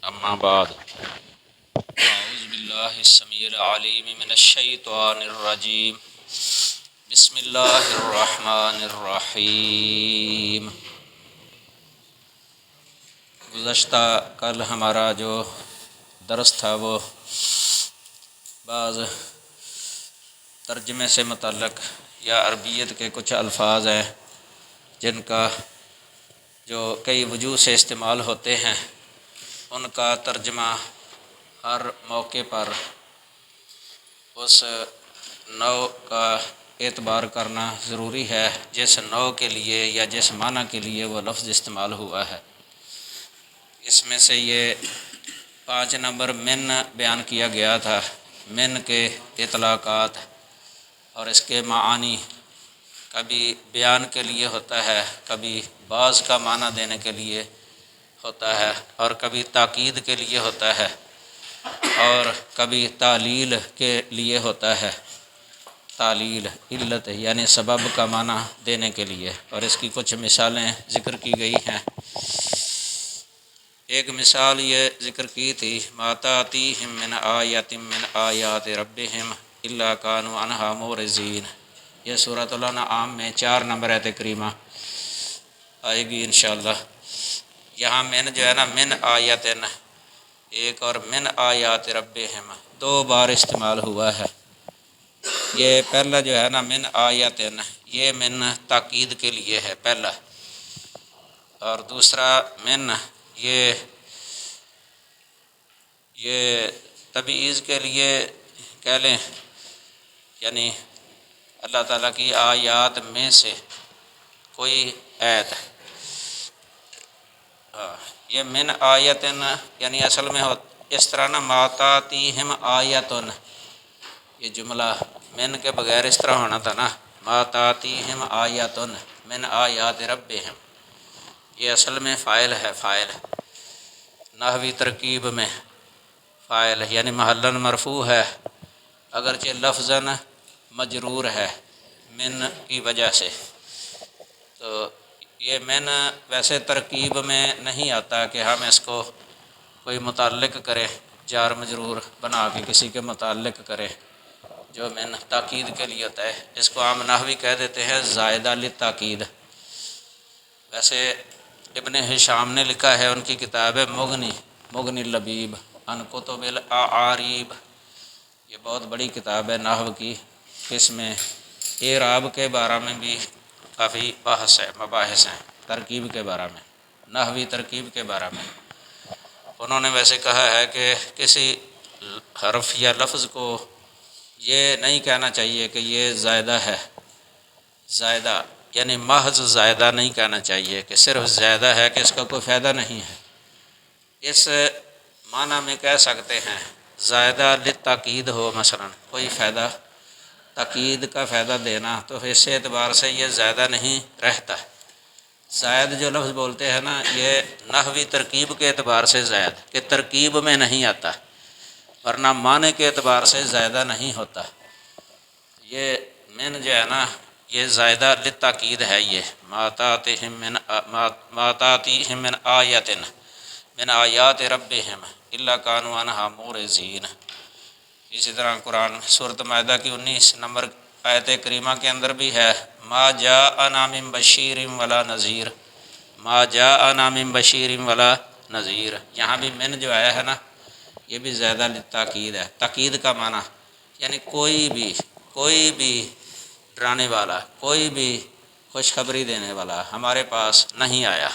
اما بعد اعوذ باللہ السمیع العلیم من الشیطان الرجیم بسم اللہ الرحمن الرحیم۔ گزشتہ کل ہمارا جو درس تھا وہ بعض ترجمے سے متعلق یا عربیت کے کچھ الفاظ ہیں جن کا جو کئی وجوہ سے استعمال ہوتے ہیں، ان کا ترجمہ ہر موقع پر اس نوع کا اعتبار کرنا ضروری ہے جس نوع کے لیے یا جس معنی کے لیے وہ لفظ استعمال ہوا ہے۔ اس میں سے یہ 5 نمبر من بیان کیا گیا تھا۔ من کے اطلاقات اور اس کے معانی کبھی بیان کے لیے ہوتا ہے، کبھی بعض کا معنی دینے کے لیے ہوتا ہے، اور کبھی تاکید کے لیے ہوتا ہے، اور کبھی تعلیل کے لیے ہوتا ہے۔ تعلیل علت یعنی سبب کا معنی دینے کے لیے، اور اس کی کچھ مثالیں ذکر کی گئی ہیں۔ ایک مثال یہ ذکر کی تھی ما تأتیہم من آیۃ من آیات ربہم الا کانوا عنہا معرضین۔ یہ سورۃ الانعام میں 4 نمبر آیت کریمہ آئے گی انشاءاللہ۔ یہاں من جو ہے نا، من آیتن ایک اور من آیات ربہم 2 بار استعمال ہوا ہے۔ یہ پہلا جو ہے نا من آیتن، یہ من تاکید کے لیے ہے پہلا، اور دوسرا من یہ تبعیض کے لیے کہہ لیں، یعنی اللہ تعالیٰ کی آیات میں سے کوئی آیت۔ یہ من آیتن یعنی اصل میں اس طرح نا ما تأتیہم آیتن، یہ جملہ من کے بغیر اس طرح ہونا تھا نا، ما تأتیہم آیتن من آیات ربہم۔ یہ اصل میں فاعل ہے، فاعل نحوی ترکیب میں فاعل یعنی محلاً مرفوع ہے، اگرچہ لفظاً مجرور ہے من کی وجہ سے۔ تو یہ من ویسے ترکیب میں نہیں آتا کہ ہم اس کو کوئی متعلق کرے، جار مجرور بنا کے کسی کے متعلق کرے، جو من تاکید کے لیے ہوتا ہے۔ اس کو عام نحوی کہہ دیتے ہیں زائدہ للتاکید۔ ویسے ابن ہشام نے لکھا ہے، ان کی کتاب ہے مغنی اللبیب عن کتب الاعاریب، یہ بہت بڑی کتاب ہے نحو کی۔ اس میں اعراب کے بارے میں بھی کافی بحث ہے، مباحث ہیں، ترکیب کے بارے میں، نحوی ترکیب کے بارے میں۔ انہوں نے ویسے کہا ہے کہ کسی حرف یا لفظ کو یہ نہیں کہنا چاہیے کہ یہ زائدہ ہے، زائدہ یعنی محض زائدہ نہیں کہنا چاہیے کہ صرف زائدہ ہے کہ اس کا کوئی فائدہ نہیں ہے۔ اس معنی میں کہہ سکتے ہیں زائدہ للتاکید ہو، مثلا کوئی فائدہ، تاکید کا فائدہ دینا، تو اس اعتبار سے یہ زائدہ نہیں رہتا۔ زائد جو لفظ بولتے ہیں نا، یہ نحوی ترکیب کے اعتبار سے زائد کہ ترکیب میں نہیں آتا، ورنہ معنی کے اعتبار سے زائدہ نہیں ہوتا۔ یہ من جو ہے نا، یہ زائدہ للتاکید ہے۔ یہ ما تأتیہم من آیۃ من آیات ربہم الا کانوا عنہا معرضین۔ اسی طرح قرآن سورۃ مائدہ کی 19 نمبر آیت کریمہ کے اندر بھی ہے ما جاءنا من بشیر ولا نذیر، ما جاءنا من بشیر ولا نذیر۔ یہاں بھی من جو آیا ہے نا، یہ بھی زیادہ للتاکید ہے۔ تاکید کا معنی یعنی کوئی بھی ڈرانے والا، کوئی بھی خوشخبری دینے والا ہمارے پاس نہیں آیا۔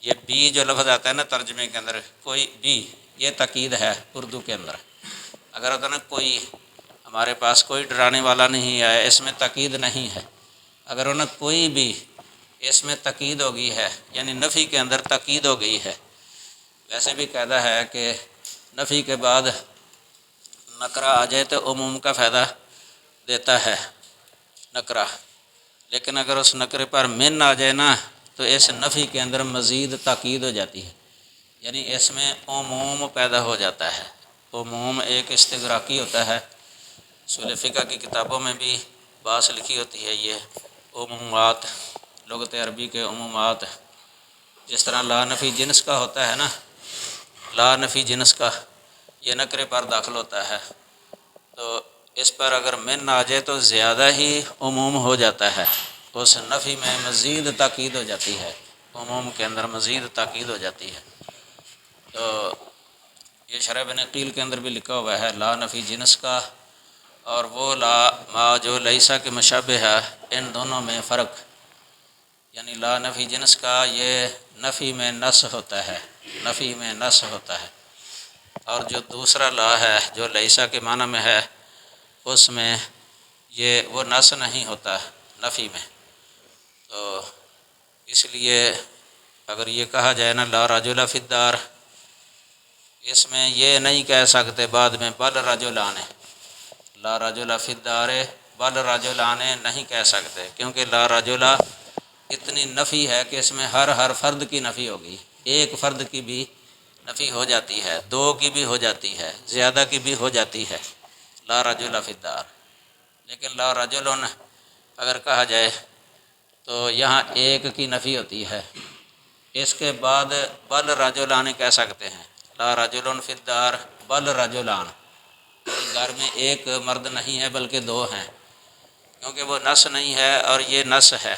یہ بھی جو لفظ آتا ہے نا ترجمے کے اندر، کوئی بھی، یہ تاکید ہے اردو کے اندر۔ اگر ہوتا نا کوئی ہمارے پاس کوئی ڈرانے والا نہیں آیا، اس میں تاکید نہیں ہے۔ اگر ہونا کوئی بھی، اس میں تاکید ہو گئی ہے، یعنی نفی کے اندر تاکید ہو گئی ہے۔ ویسے بھی قاعدہ ہے کہ نفی کے بعد نکرہ آ جائے تو عموم کا فائدہ دیتا ہے نکرہ، لیکن اگر اس نکرے پر من آ جائے نا تو اس نفی کے اندر مزید تاکید ہو جاتی ہے، یعنی اس میں عموم پیدا ہو جاتا ہے۔ عموم ایک استغراقی ہوتا ہے، اصول فقہ کی کتابوں میں بھی بحث لکھی ہوتی ہے۔ یہ عمومات، لغت عربی کے عمومات، جس طرح لا نفی جنس کا ہوتا ہے نا، لا نفی جنس کا یہ نکرے پر داخل ہوتا ہے، تو اس پر اگر من آ جائے تو زیادہ ہی عموم ہو جاتا ہے، اس نفی میں مزید تاکید ہو جاتی ہے، عموم کے اندر مزید تاکید ہو جاتی ہے۔ تو یہ شرح بن عقیل کے اندر بھی لکھا ہوا ہے لا نفی جنس کا اور وہ لا ما جو لیسا کے مشابہ ہے، ان دونوں میں فرق، یعنی لا نفی جنس کا یہ نفی میں نص ہوتا ہے، نفی میں نص ہوتا ہے، اور جو دوسرا لا ہے جو لیسا کے معنی میں ہے اس میں یہ وہ نص نہیں ہوتا نفی میں۔ تو اس لیے اگر یہ کہا جائے نا لا رجل فی الدار، اس میں یہ نہیں کہہ سکتے بعد میں بل رجلان، لا رجل فی الدار بل رجلان نہیں کہہ سکتے، کیونکہ لا رجل اتنی نفی ہے کہ اس میں ہر فرد کی نفی ہوگی، ایک فرد کی بھی نفی ہو جاتی ہے، دو کی بھی ہو جاتی ہے، زیادہ کی بھی ہو جاتی ہے، لا رجل فی الدار۔ لیکن لا رجل اگر کہا جائے تو یہاں ایک کی نفی ہوتی ہے، اس کے بعد بل رجلان کہہ سکتے ہیں، لا رجل فی الدار بل رجلان، گھر میں ایک مرد نہیں ہے بلکہ دو ہیں، کیونکہ وہ نص نہیں ہے اور یہ نص ہے۔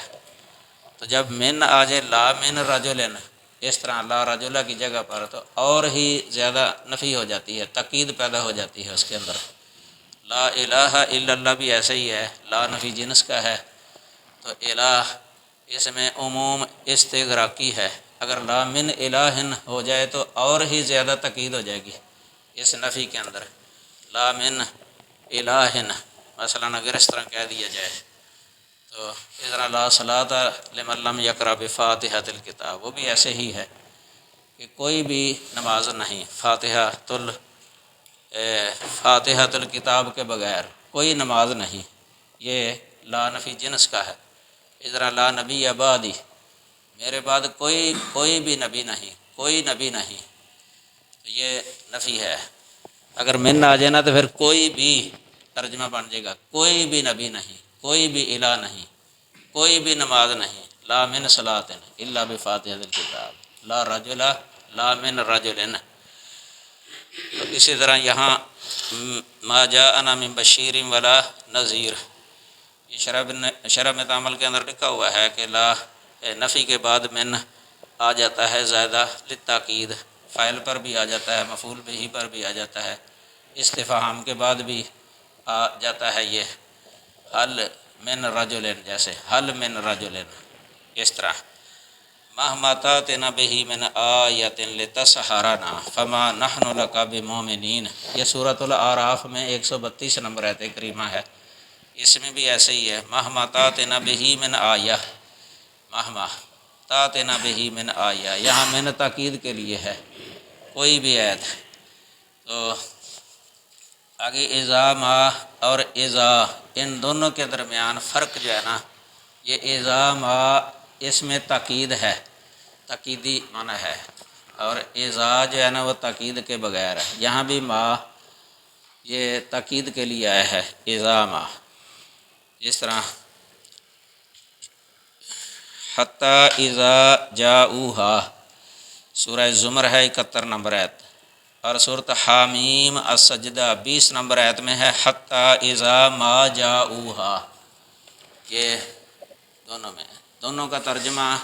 تو جب من آ جائے لا من رجلن، اس طرح لا رجلہ کی جگہ پر، تو اور ہی زیادہ نفی ہو جاتی ہے، تاکید پیدا ہو جاتی ہے اس کے اندر۔ لا الہ الا اللہ بھی ایسے ہی ہے، لا نفی جنس کا ہے، تو الہ اس میں عموم استغراقی ہے، اگر لا من الہ ہو جائے تو اور ہی زیادہ تاکید ہو جائے گی اس نفی کے اندر، لا من الہ، مثلا اگر اس طرح کہہ دیا جائے تو اس طرح لا صلاۃ لمن لم یقرأ بفاتحۃ الکتاب، وہ بھی ایسے ہی ہے کہ کوئی بھی نماز نہیں فاتحۃ الکتاب کے بغیر کوئی نماز نہیں، یہ لا نفی جنس کا ہے۔ اس طرح لا نبی بعدی، میرے بعد کوئی بھی نبی نہیں، کوئی نبی نہیں، یہ نفی ہے۔ اگر من آ جائے نا تو پھر کوئی بھی ترجمہ بن جائے گا، کوئی بھی نبی نہیں، کوئی بھی الہ نہیں، کوئی بھی نماز نہیں، لا من صلاۃ الا بفاتحۃ الکتاب، لا رجل لا من رجل۔ تو اسی طرح یہاں ما جاءنا من بشیر ولا نذیر، یہ شرح میں تعامل کے اندر لکھا ہوا ہے کہ لا نفی کے بعد من آ جاتا ہے زیادہ للتاکید، فاعل پر بھی آ جاتا ہے، مفعول بہ پر بھی آ جاتا ہے، استفہام کے بعد بھی آ جاتا ہے، یہ حل من رجل، جیسے حل من رجل، اس طرح مہما تاتنا بہ من آیۃ لتسحرنا فما نحن لک بمؤمنین، یہ سورۃ الاعراف میں 132 نمبر آیت کریمہ ہے، اس میں بھی ایسے ہی ہے، مہما تاتنا بہ من آیہ، مہما تاتنا بہ من آیہ، یہاں من تاکید کے لیے ہے، کوئی بھی آیت۔ تو آگے اذا ما اور اذا، ان دونوں کے درمیان فرق جو ہے نا، یہ اذا ما اس میں تاکید ہے، تاکیدی معنی ہے، اور اذا جو ہے نا وہ تاکید کے بغیر ہے، یہاں بھی ما یہ تاکید کے لیے آیا ہے، اذا ما، جس طرح حتی اذا جاؤہا، سورہ زمر ہے 71 نمبر آیت، اور صورت حامیم السجدہ 20 نمبر آیت میں ہے حتی اذا ما جاؤہا، یہ دونوں میں، دونوں کا ترجمہ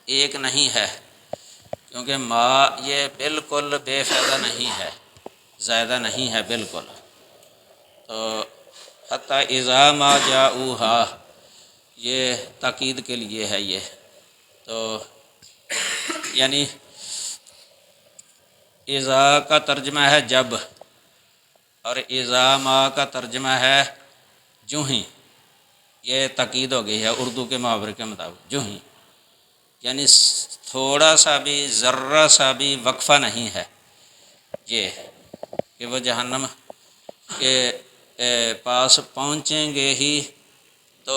ایک نہیں ہے، کیونکہ ما یہ بالکل بے فائدہ نہیں ہے، زائدہ نہیں ہے بالکل، تو حتی اذا ما جاؤہا یہ تاکید کے لیے ہے، یہ تو یعنی اذا کا ترجمہ ہے جب، اور اذا ما کا ترجمہ ہے جو ہی، یہ تاکید ہو گئی ہے اردو کے محاورے کے مطابق، جو ہی، یعنی تھوڑا سا بھی ذرہ سا بھی وقفہ نہیں ہے، یہ کہ وہ جہنم کے پاس پہنچیں گے ہی تو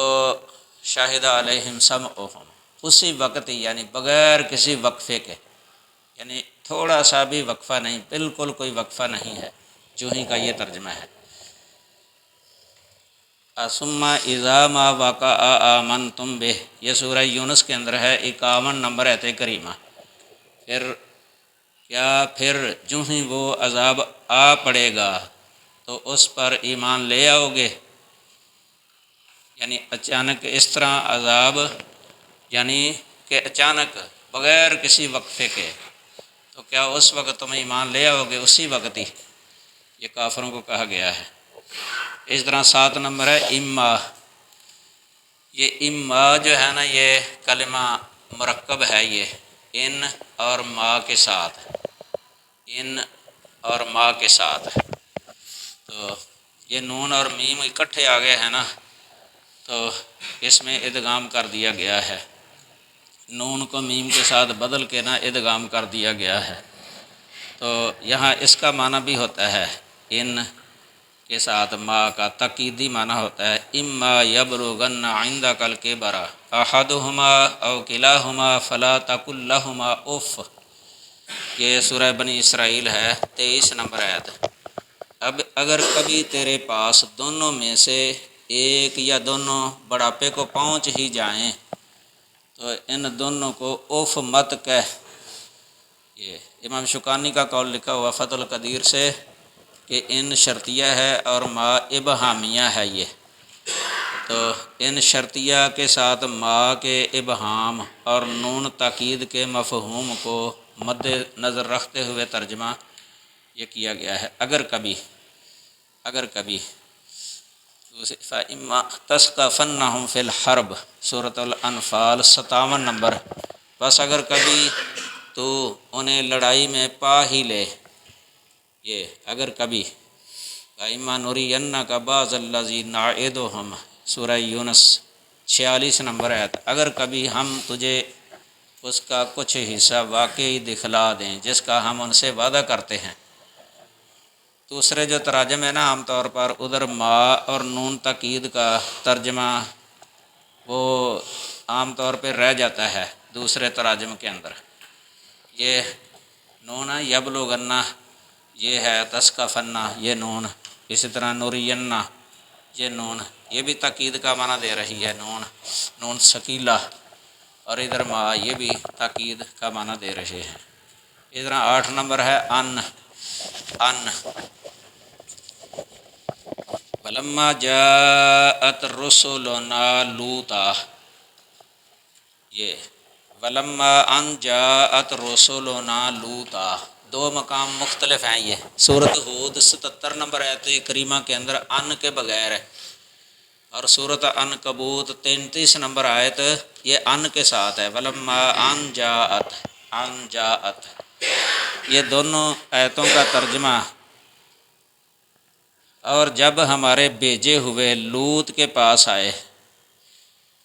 شاہد علیہم سمعہم، اسی وقت ہی، یعنی بغیر کسی وقفے کے، یعنی تھوڑا سا بھی وقفہ نہیں، بالکل کوئی وقفہ نہیں ہے، جو ہی کا یہ ترجمہ ہے۔ ثم اذا ما وقع آمنتم بہ، یہ سورہ یونس کے اندر ہے 51 نمبر آیت کریمہ۔ پھر کیا پھر جو ہی وہ عذاب آ پڑے گا تو اس پر ایمان لے آؤ گے؟ یعنی اچانک اس طرح عذاب، یعنی کہ اچانک بغیر کسی وقفے کے، تو کیا اس وقت تم ایمان لے آؤ گے؟ اسی وقت ہی یہ کافروں کو کہا گیا ہے۔ اس طرح 7 نمبر ہے اما۔ یہ اما جو ہے نا، یہ کلمہ مرکب ہے، یہ ان اور ما کے ساتھ، ان اور ما کے ساتھ، تو یہ نون اور میم اکٹھے آ گئے ہیں نا، تو اس میں ادغام کر دیا گیا ہے، نون کو میم کے ساتھ بدل کے نا ادغام کر دیا گیا ہے۔ تو یہاں اس کا معنی بھی ہوتا ہے، ان کے ساتھ ما کا تاکیدی معنی ہوتا ہے، اما یبلغن عندک الکبر احدہما او کلاہما فلا تقل لہما اف۔ یہ سورہ بنی اسرائیل ہے، 23 نمبر آیت۔ اب اگر کبھی تیرے پاس دونوں میں سے ایک یا دونوں بڑھاپے کو پہنچ ہی جائیں تو ان دونوں کو اف مت کہہ۔ یہ امام شوکانی کا قول لکھا ہوا فتح القدیر سے کہ ان شرطیہ ہے اور ما ابہامیہ ہے۔ یہ تو ان شرطیہ کے ساتھ ما کے ابہام اور نون تاکید کے مفہوم کو مد نظر رکھتے ہوئے ترجمہ یہ کیا گیا ہے، اگر کبھی، اگر کبھی۔ فَإِمَّا تَثْقَفَنَّهُمْ فِي الْحَرْبِ، سورۃ الانفال 57 نمبر۔ بس اگر کبھی تو انہیں لڑائی میں پا ہی لے، یہ اگر کبھی۔ فَإِمَّا نُرِيَنَّكَ بَعْضَ الَّذِي نَعِدُهُمْ، سورہ یونس 46 نمبر آیت۔ اگر کبھی ہم تجھے اس کا کچھ حصہ واقعی دکھلا دیں جس کا ہم ان سے وعدہ کرتے ہیں۔ دوسرے جو تراجم ہے نا، عام طور پر ادھر ما اور نون تاکید کا ترجمہ وہ عام طور پہ رہ جاتا ہے دوسرے تراجم کے اندر۔ یہ نون یبلغنا یہ ہے، تثقفنا یہ نون، اسی طرح نورینہ یہ نون، یہ بھی تاکید کا معنی دے رہی ہے، نون، نون ثقیلہ، اور ادھر ما یہ بھی تاکید کا معنی دے رہے ہیں۔ اس طرح 8 نمبر ہے ان، ان فلما جاءت رسلنا لوطا، یہ فلما ان جاءت رسلنا لوطا، دو مقام مختلف ہیں۔ یہ سورۃ ہود 77 نمبر آیت کریمہ کے اندر ان کے بغیر ہے، اور سورۃ عنکبوت 33 نمبر آیت یہ ان کے ساتھ ہے، فلما ان جاءت، ان جاءت۔ یہ دونوں آیتوں کا ترجمہ اور جب ہمارے بھیجے ہوئے لوط کے پاس آئے،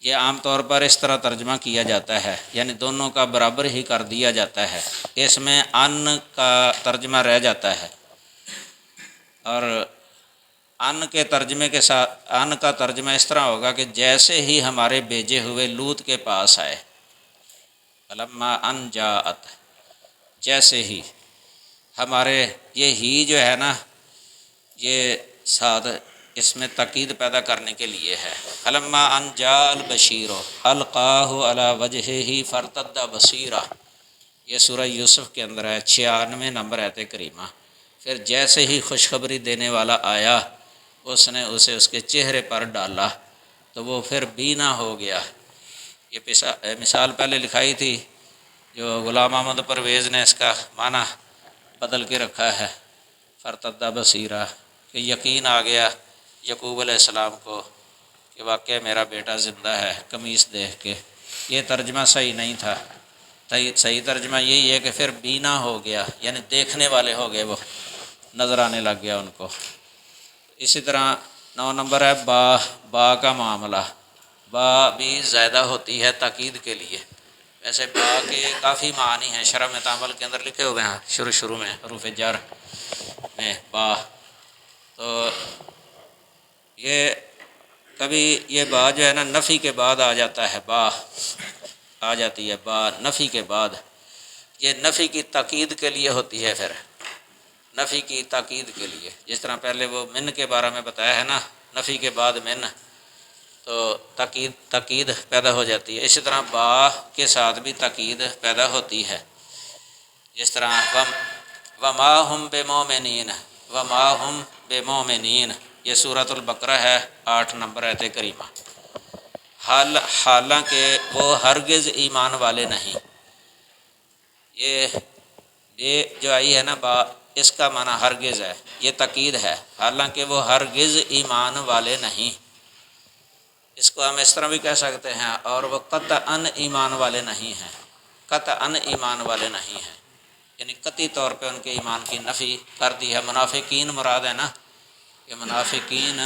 یہ عام طور پر اس طرح ترجمہ کیا جاتا ہے، یعنی دونوں کا برابر ہی کر دیا جاتا ہے، اس میں ان کا ترجمہ رہ جاتا ہے، اور ان کے ترجمے کے ساتھ ان کا ترجمہ اس طرح ہوگا کہ جیسے ہی ہمارے بھیجے ہوئے لوط کے پاس آئے، فلما ان جاءت، جیسے ہی ہمارے، یہ ہی جو ہے نا یہ ساتھ اس میں تاکید پیدا کرنے کے لیے ہے۔ فلما ان جاء البشیر القاہ علی وجہہ فارتد بصیرا، یہ سورہ یوسف کے اندر ہے، 96 نمبر آیت کریمہ۔ پھر جیسے ہی خوشخبری دینے والا آیا، اس نے اسے اس کے چہرے پر ڈالا تو وہ پھر بینا ہو گیا۔ یہ مثال پہلے لکھائی تھی، جو غلام احمد پرویز نے اس کا معنی بدل کے رکھا ہے، فارتد بصیرا، کہ یقین آ گیا یعقوب علیہ السلام کو کہ واقعہ میرا بیٹا زندہ ہے قمیص دیکھ کے۔ یہ ترجمہ صحیح نہیں تھا، صحیح ترجمہ یہی ہے کہ پھر بینا ہو گیا، یعنی دیکھنے والے ہو گئے، وہ نظر آنے لگ گیا ان کو۔ اسی طرح 9 نمبر ہے با، با کا معاملہ، با بھی زائدہ ہوتی ہے تاکید کے لیے۔ ویسے با کے کافی معنی ہیں، شرح میں تعامل کے اندر لکھے ہوئے ہیں، شروع میں حروف جر میں با۔ تو یہ کبھی یہ با جو ہے نا نفی کے بعد آ جاتا ہے، با آ جاتی ہے، با نفی کے بعد، یہ نفی کی تاکید کے لیے ہوتی ہے، پھر نفی کی تاکید کے لیے، جس طرح پہلے وہ من کے بارے میں بتایا ہے نا، نفی کے بعد من، تو تاکید پیدا ہو جاتی ہے۔ اسی طرح با کے ساتھ بھی تاکید پیدا ہوتی ہے۔ جس طرح وما ہم بمومنین، وما ہم بمومنین، یہ سورۃ البقرہ ہے 8 نمبر آیت کریمہ۔ حالانکہ وہ ہرگز ایمان والے نہیں، یہ جو آئی ہے نا با، اس کا معنی ہرگز ہے، یہ تاکید ہے، حالانکہ وہ ہرگز ایمان والے نہیں۔ اس کو ہم اس طرح بھی کہہ سکتے ہیں، اور وہ قطعاً ایمان والے نہیں ہیں، قطعاً ایمان والے نہیں ہیں، یعنی قطعی طور پہ ان کے ایمان کی نفی کر دی ہے۔ منافقین مراد ہے نا، کہ منافقین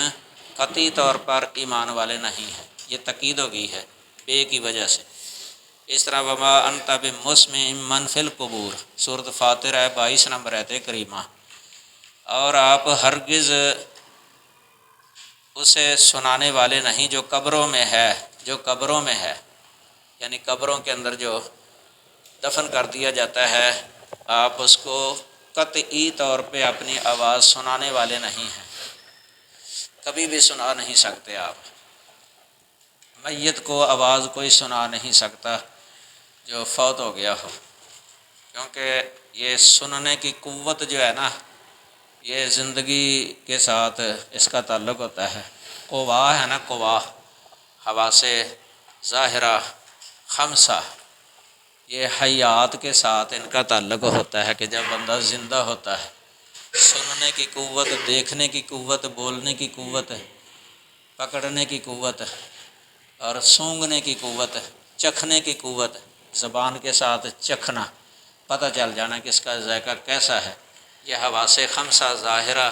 قطعی طور پر ایمان والے نہیں ہیں، یہ تاکید ہو گئی ہے بے کی وجہ سے۔ اس طرح وما انت بمسمع من فی القبور، سورۃ فاطر ہے 22 نمبر آیت کریمہ، اور آپ ہرگز اسے سنانے والے نہیں جو قبروں میں ہے، جو قبروں میں ہے، یعنی قبروں کے اندر جو دفن کر دیا جاتا ہے، آپ اس کو قطعی طور پہ اپنی آواز سنانے والے نہیں ہیں، کبھی بھی سنا نہیں سکتے آپ۔ میت کو آواز کوئی سنا نہیں سکتا جو فوت ہو گیا ہو، کیونکہ یہ سننے کی قوت جو ہے نا، یہ زندگی کے ساتھ اس کا تعلق ہوتا ہے۔ قوا ہے نا، قوا، حواس ظاہرہ خمسہ، یہ حیات کے ساتھ ان کا تعلق ہوتا ہے کہ جب بندہ زندہ ہوتا ہے، سننے کی قوت، دیکھنے کی قوت، بولنے کی قوت، پکڑنے کی قوت، اور سونگھنے کی قوت، چکھنے کی قوت، زبان کے ساتھ چکھنا، پتہ چل جانا کہ اس کا ذائقہ کیسا ہے، یہ حواس خمسہ ظاہرہ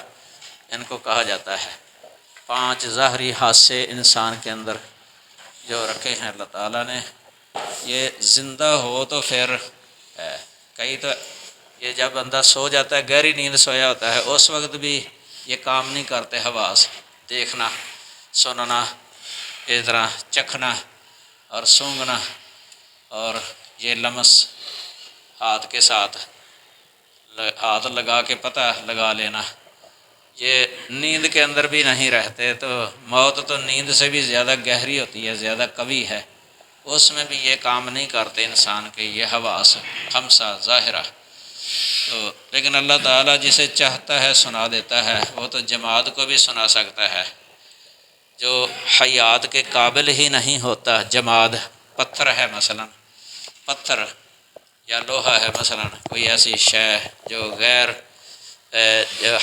ان کو کہا جاتا ہے۔ 5 ظاہری حادثے انسان کے اندر جو رکھے ہیں اللہ تعالیٰ نے، یہ زندہ ہو تو پھر کئی تو یہ جب بندہ سو جاتا ہے، گہری نیند سویا ہوتا ہے، اس وقت بھی یہ کام نہیں کرتے حواس، دیکھنا، سننا، اس طرح چکھنا اور سونگھنا، اور یہ لمس، ہاتھ کے ساتھ ہاتھ لگا کے پتہ لگا لینا، یہ نیند کے اندر بھی نہیں رہتے۔ تو موت تو نیند سے بھی زیادہ گہری ہوتی ہے، زیادہ قوی ہے، اس میں بھی یہ کام نہیں کرتے انسان کے یہ حواس خمسہ ظاہرہ۔ تو لیکن اللہ تعالیٰ جسے چاہتا ہے سنا دیتا ہے، وہ تو جماد کو بھی سنا سکتا ہے، جو حیات کے قابل ہی نہیں ہوتا، جماد، پتھر ہے مثلا، پتھر یا لوہا ہے مثلا، کوئی ایسی شے جو غیر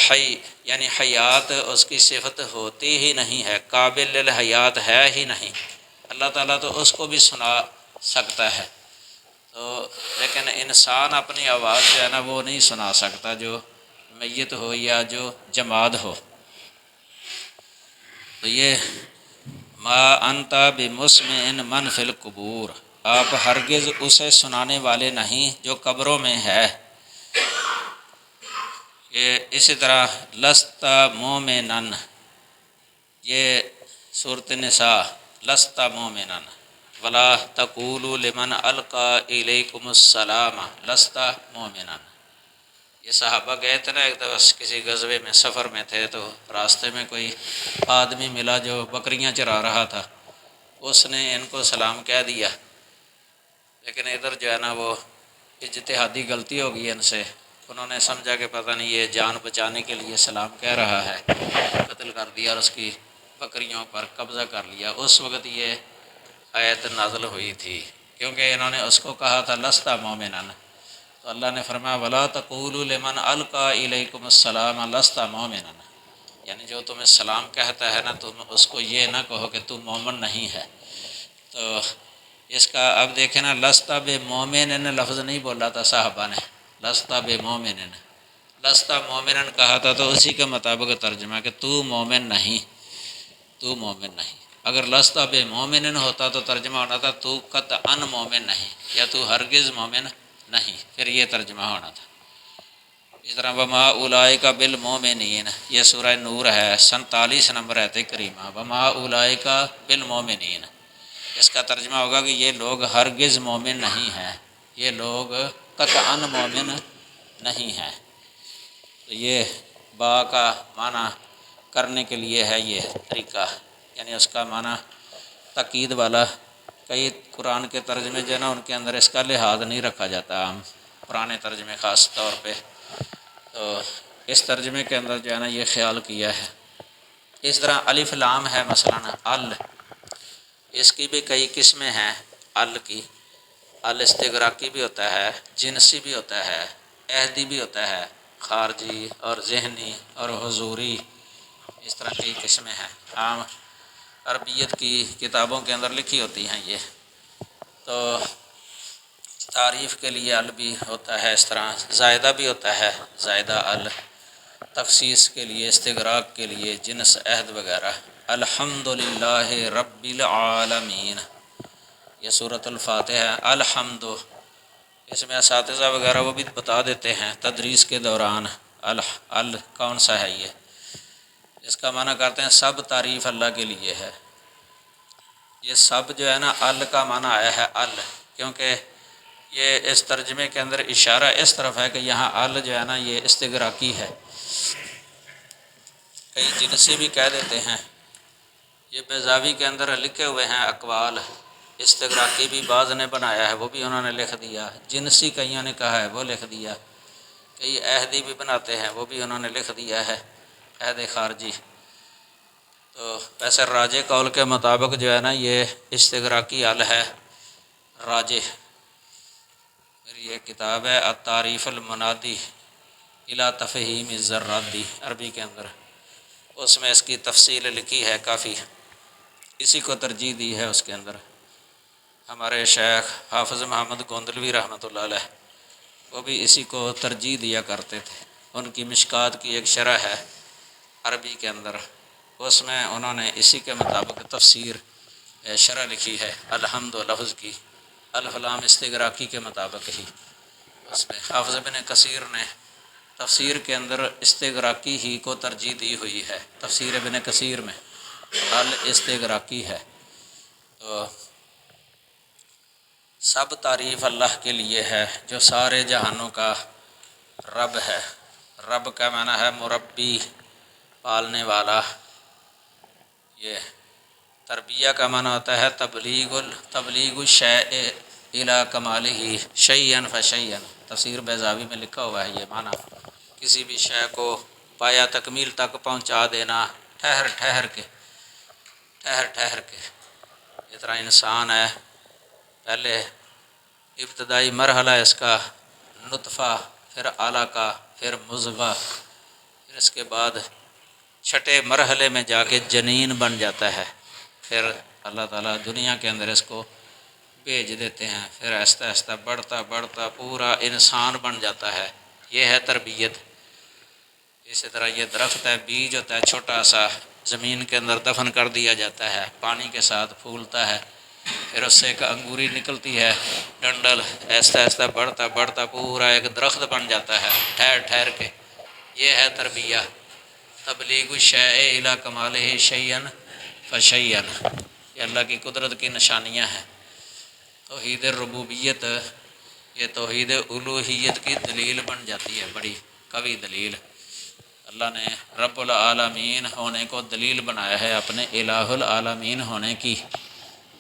حی، یعنی حیات اس کی صفت ہوتی ہی نہیں ہے، قابل للحیات ہے ہی نہیں، اللہ تعالیٰ تو اس کو بھی سنا سکتا ہے۔ تو لیکن انسان اپنی آواز جو ہے نا وہ نہیں سنا سکتا، جو میت ہو یا جو جماد ہو۔ تو یہ ما انت بمسمع من فی القبور، آپ ہرگز اسے سنانے والے نہیں جو قبروں میں ہے۔ یہ اسی طرح لست مومنا، یہ سورۃ نساء، لست مومنا ولا تقولوا لمن القى الیکم السلام لست مومنا۔ یہ صحابہ گئے تھے نا ایک دفعہ کسی غزوے میں، سفر میں تھے، تو راستے میں کوئی آدمی ملا جو بکریاں چرا رہا تھا، اس نے ان کو سلام کہہ دیا، لیکن ادھر جو ہے نا وہ اجتہادی غلطی ہو گئی ان سے، انہوں نے سمجھا کہ پتہ نہیں یہ جان بچانے کے لیے سلام کہہ رہا ہے، قتل کر دیا اور اس کی بکریوں پر قبضہ کر لیا۔ اس وقت یہ آیت نازل ہوئی تھی، کیونکہ انہوں نے اس کو کہا تھا لست مومنا، تو اللہ نے فرمایا ولا تقولوا لمن القى الیکم السلام لست مومنا، یعنی جو تمہیں سلام کہتا ہے نا، تم اس کو یہ نہ کہو کہ تم مومن نہیں ہے۔ تو اس کا اب دیکھیں نا، لست بمومن لفظ نہیں بولا تھا صحابہ نے، لست بمومن، لست مومنا کہا تھا، تو اسی کے مطابق ترجمہ کہ تو مومن نہیں، تو مومن نہیں۔ اگر لست بمومن ہوتا تو ترجمہ ہونا تھا تو قطعاً مومن نہیں، یا تو ہرگز مومن نہیں، پھر یہ ترجمہ ہونا تھا۔ اس طرح وما اولئک بالمؤمنین، یہ سورہ نور ہے 47 نمبر آیت کریمہ، وما اولئک بالمؤمنین، اس کا ترجمہ ہوگا کہ یہ لوگ ہرگز مومن نہیں ہیں، یہ لوگ قطعاً مومن نہیں ہیں۔ تو یہ با کا معنی کرنے کے لیے ہے یہ طریقہ، یعنی اس کا معنی تاکید والا۔ کئی قرآن کے ترجمے جو ہے نا ان کے اندر اس کا لحاظ نہیں رکھا جاتا عام، پرانے ترجمے خاص طور پہ، تو اس ترجمے کے اندر جو ہے نا یہ خیال کیا ہے۔ اس طرح الف لام ہے مثلاً ال، اس کی بھی کئی قسمیں ہیں ال کی۔ ال استغراقی بھی ہوتا ہے، جنسی بھی ہوتا ہے، عہدی بھی ہوتا ہے، خارجی اور ذہنی اور حضوری، اس طرح کئی قسمیں ہیں، عام عربیت کی کتابوں کے اندر لکھی ہوتی ہیں یہ۔ تو تعریف کے لیے ال بھی ہوتا ہے، اس طرح زائدہ بھی ہوتا ہے، زائدہ ال، تخصیص کے لیے، استغراق کے لیے، جنس، عہد وغیرہ۔ الحمدللہ رب العالمین، یہ سورۃ الفاتحہ ہے۔ الحمد، اس میں اساتذہ وغیرہ وہ بھی بتا دیتے ہیں تدریس کے دوران ال کون سا ہے، یہ اس کا معنی کرتے ہیں سب تعریف اللہ کے لیے ہے۔ یہ سب جو ہے نا ال کا معنی آیا ہے ال، کیونکہ یہ اس ترجمے کے اندر اشارہ اس طرف ہے کہ یہاں ال جو ہے نا یہ استغراقی ہے۔ کئی جنسی بھی کہہ دیتے ہیں، یہ بیضاوی کے اندر لکھے ہوئے ہیں اقوال۔ استغراقی بھی بعض نے بنایا ہے، وہ بھی انہوں نے لکھ دیا، جنسی کئیوں نے کہا ہے وہ لکھ دیا، کئی عہدی بھی بناتے ہیں وہ بھی انہوں نے لکھ دیا ہے، عہد خارجی۔ تو ویسے راجح قول کے مطابق جو ہے نا یہ استغراقی ال ہے، راجح۔ میری یہ کتاب ہے التعریف المنادی الی تفہیم الذرات، عربی کے اندر، اس میں اس کی تفصیل لکھی ہے کافی، اسی کو ترجیح دی ہے اس کے اندر۔ ہمارے شیخ حافظ محمد گوندلوی رحمۃ اللہ علیہ وہ بھی اسی کو ترجیح دیا کرتے تھے۔ ان کی مشکات کی ایک شرح ہے عربی کے اندر، اس میں انہوں نے اسی کے مطابق تفسیر شرح لکھی ہے الحمد لفظ کی، الف لام استغراقی کے مطابق ہی۔ اس میں حافظ ابن کثیر نے تفسیر کے اندر استغراقی ہی کو ترجیح دی ہوئی ہے، تفسیر ابن کثیر میں استغراقی ہے۔ تو سب تعریف اللہ کے لیے ہے جو سارے جہانوں کا رب ہے۔ رب کا معنی ہے مربی، پالنے والا۔ یہ تربیہ کا معنی ہوتا ہے تبلیغ الشیء الی کمالہ شیئا فشیئا، تفسیر بیضاوی میں لکھا ہوا ہے یہ معنی، کسی بھی شے کو پایا تکمیل تک پہنچا دینا، ٹھہر ٹھہر کے۔ اس طرح انسان ہے، پہلے ابتدائی مرحلہ اس کا نطفہ، پھر علقہ، پھر مضغہ، پھر اس کے بعد چھٹے مرحلے میں جا کے جنین بن جاتا ہے، پھر اللہ تعالیٰ دنیا کے اندر اس کو بھیج دیتے ہیں، پھر آہستہ آہستہ بڑھتا بڑھتا پورا انسان بن جاتا ہے۔ یہ ہے تربیت۔ اسی طرح یہ درخت ہے، بیج ہوتا ہے چھوٹا سا، زمین کے اندر دفن کر دیا جاتا ہے، پانی کے ساتھ پھولتا ہے، پھر اس سے ایک انگوری نکلتی ہے، ڈنڈل، آہستہ آہستہ بڑھتا بڑھتا پورا ایک درخت بن جاتا ہے ٹھہر ٹھہر کے۔ یہ ہے تربیہ، تبلیغ الشیء الی کمالہ شیئا فشیئا، یہ اللہ کی قدرت کی نشانیاں ہیں۔ توحید ربوبیت، یہ توحید الوہیت کی دلیل بن جاتی ہے، بڑی قوی دلیل۔ اللہ نے رب العالمین ہونے کو دلیل بنایا ہے اپنے الہ العالمین ہونے کی،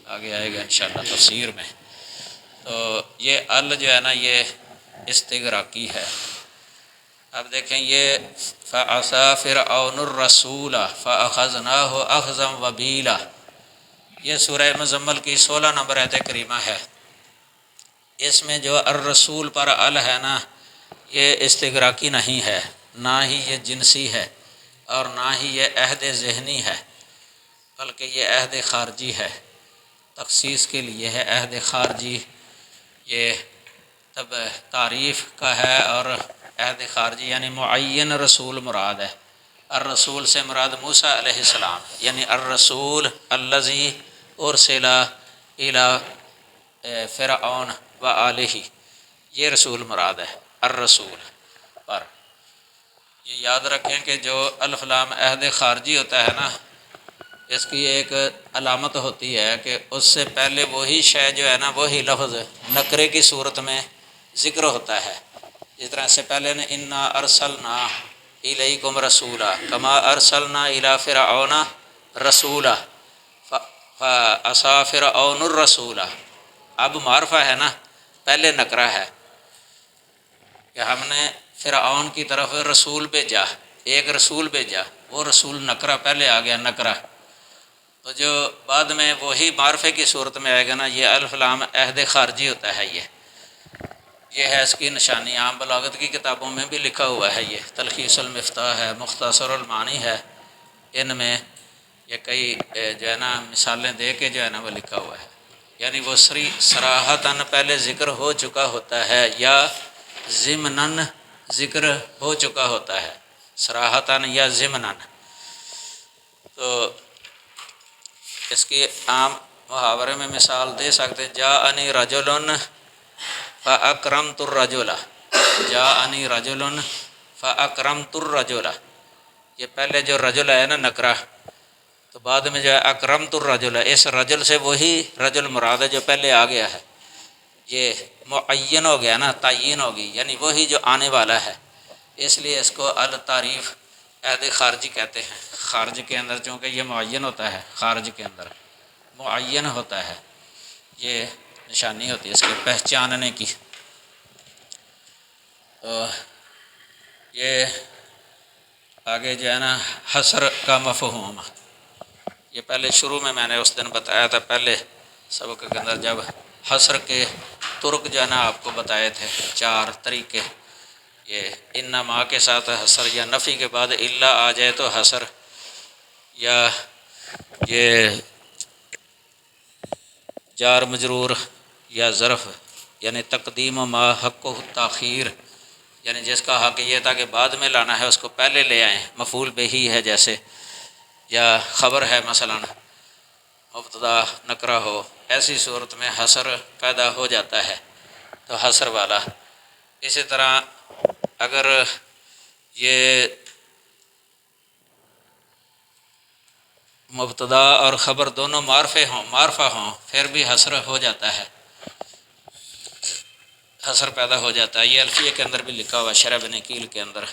آگے آئے گا انشاءاللہ تفسیر میں۔ تو یہ ال جو ہے نا یہ استغراقی ہے۔ اب دیکھیں یہ فَعَصَىٰ فِرْعَوْنُ الرَّسُولَ فَأَخَذْنَاهُ أَخْذًا وَبِيلًا، یہ سورہ مزمل کی 16 نمبر آیت کریمہ ہے۔ اس میں جو الرسول پر ال ہے نا یہ استغراقی نہیں ہے، نہ ہی یہ جنسی ہے، اور نہ ہی یہ عہد ذہنی ہے، بلکہ یہ عہد خارجی ہے، تخصیص کے لیے ہے عہد خارجی۔ یہ تب تعریف کا ہے، اور عہد خارجی یعنی معین رسول مراد ہے۔ الرسول سے مراد موسیٰ علیہ السلام، یعنی الرسول الذی ارسل الی فرعون و آلہ، یہ رسول مراد ہے الرسول پر۔ یہ یاد رکھیں کہ جو الف لام عہد خارجی ہوتا ہے نا، اس کی ایک علامت ہوتی ہے کہ اس سے پہلے وہی شے جو ہے نا، وہی لفظ نکرے کی صورت میں ذکر ہوتا ہے۔ جس طرح سے پہلے نے انا ارسلنا الیکم رسولا کما ارسلنا الی فرعون رسولا فعصیٰ فرعون الرسول، اب معرفہ ہے نا، پہلے نکرہ ہے۔ کہ ہم نے فرعون کی طرف رسول بھیجا، ایک رسول بھیجا، وہ رسول نکرہ پہلے آ گیا نکرہ، تو جو بعد میں وہی معرفے کی صورت میں آئے گا نا، یہ الف لام عہد خارجی ہوتا ہے، یہ ہے اس کی نشانی۔ عام بلاغت کی کتابوں میں بھی لکھا ہوا ہے، یہ تلخیص المفتاح ہے، مختصر المعانی ہے، ان میں یہ کئی جو ہے نا مثالیں دے کے جو ہے نا وہ لکھا ہوا ہے، یعنی وہ صراحتاً پہلے ذکر ہو چکا ہوتا ہے یا ضمناً ذکر ہو چکا ہوتا ہے، صراحتاً یا ضمناً۔ تو اس کی عام محاورے میں مثال دے سکتے ہیں، جاءنی رجل فاکرمت الرجل، جاءنی رجل فاکرمت الرجل، یہ پہلے جو رجل ہے نا نکرہ، تو بعد میں جو ہے اکرمت الرجل، اس رجل سے وہی رجل مراد ہے جو پہلے آ گیا ہے، یہ معین ہو گیا نا، تعین ہوگی، یعنی وہی جو آنے والا ہے، اس لیے اس کو التعریف عہد خارجی کہتے ہیں۔ خارج کے اندر چونکہ یہ معین ہوتا ہے، خارج کے اندر معین ہوتا ہے، یہ نشانی ہوتی ہے اس کے پہچاننے کی۔ تو یہ آگے جو ہے نا حصر کا مفہوم، یہ پہلے شروع میں نے اس دن بتایا تھا پہلے سبق کے اندر، جب حصر کے ترک جو ہے نا آپ کو بتائے تھے، 4 طریقے، یہ انما کے ساتھ حصر، یا نفی کے بعد الا آ جائے تو حصر، یا یہ جار مجرور یا ظرف، یعنی تقدیم ما حق و تاخیر، یعنی جس کا حق یہ تھا کہ بعد میں لانا ہے اس کو پہلے لے آئیں، مفعول بہی ہے جیسے، یا خبر ہے مثلا مبتدا نکرہ ہو، ایسی صورت میں حصر پیدا ہو جاتا ہے، تو حصر والا۔ اسی طرح اگر یہ مبتدا اور خبر دونوں معرفہ ہوں پھر بھی حصر ہو جاتا ہے، حصر پیدا ہو جاتا ہے۔ یہ الفیہ کے اندر بھی لکھا ہوا، شرح بن نکیل کے اندر،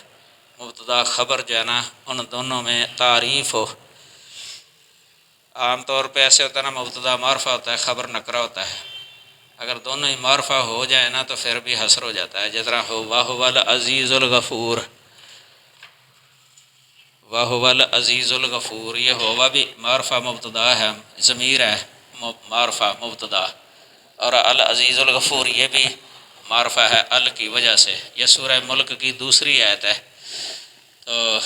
مبتدا خبر جو ہے نا ان دونوں میں تعریف ہو، عام طور پہ ایسے ہوتا ہے نا، مبتدا معرفہ ہوتا ہے، خبر نکرہ ہوتا ہے، اگر دونوں ہی معرفہ ہو جائے نا تو پھر بھی حصر ہو جاتا ہے، جس طرح وَهُوَ الْعَزِيزُ الْغَفُورُ، وَهُوَ الْعَزِيزُ الْغَفُورُ، یہ ہوا بھی معرفہ مبتدا ہے، ضمیر ہے معرفہ مبتدا، اور العزیز الغفور یہ بھی معرفہ ہے ال کی وجہ سے، یہ سورہ ملک کی دوسری آیت ہے۔ تو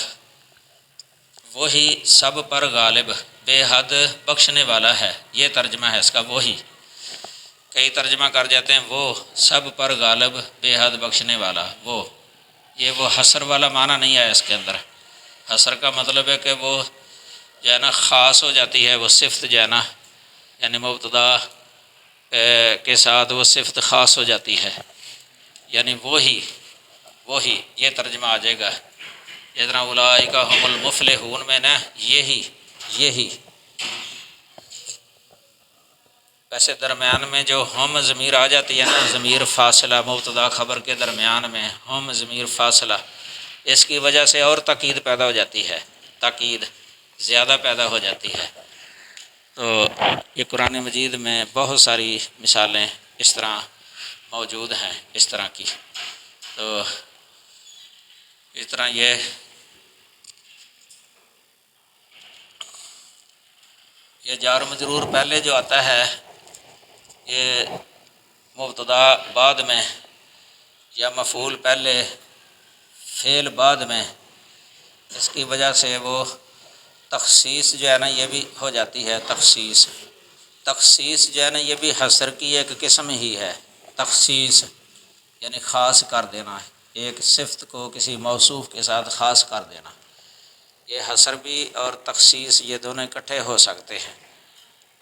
وہی سب پر غالب بے حد بخشنے والا ہے، یہ ترجمہ ہے اس کا۔ وہی کئی ترجمہ کر جاتے ہیں وہ سب پر غالب بے حد بخشنے والا، یہ وہ حصر والا معنی نہیں ہے اس کے اندر۔ حصر کا مطلب ہے کہ وہ جو ہے نا خاص ہو جاتی ہے، وہ صفت جو ہے نا، یعنی مبتدا کے ساتھ وہ صفت خاص ہو جاتی ہے، یعنی وہی یہ ترجمہ آ جائے گا، جس طرح اولئک هم المفلحون میں نا یہی ویسے درمیان میں جو ہم ضمیر آ جاتی ہے نا، ضمیر فاصلہ مبتدا خبر کے درمیان میں ہم ضمیر فاصلہ، اس کی وجہ سے اور تاکید پیدا ہو جاتی ہے، تاکید زیادہ پیدا ہو جاتی ہے۔ تو یہ قرآن مجید میں بہت ساری مثالیں اس طرح موجود ہیں اس طرح کی۔ تو اس طرح یہ جار مجرور پہلے جو آتا ہے، یہ مبتدا بعد میں، یا مفعول پہلے فعل بعد میں، اس کی وجہ سے وہ تخصیص جو ہے نا یہ بھی ہو جاتی ہے۔ تخصیص جو ہے نا یہ بھی حصر کی ایک قسم ہی ہے، تخصیص یعنی خاص کر دینا، ایک صفت کو کسی موصوف کے ساتھ خاص کر دینا، یہ حصر بھی اور تخصیص یہ دونوں اکٹھے ہو سکتے ہیں۔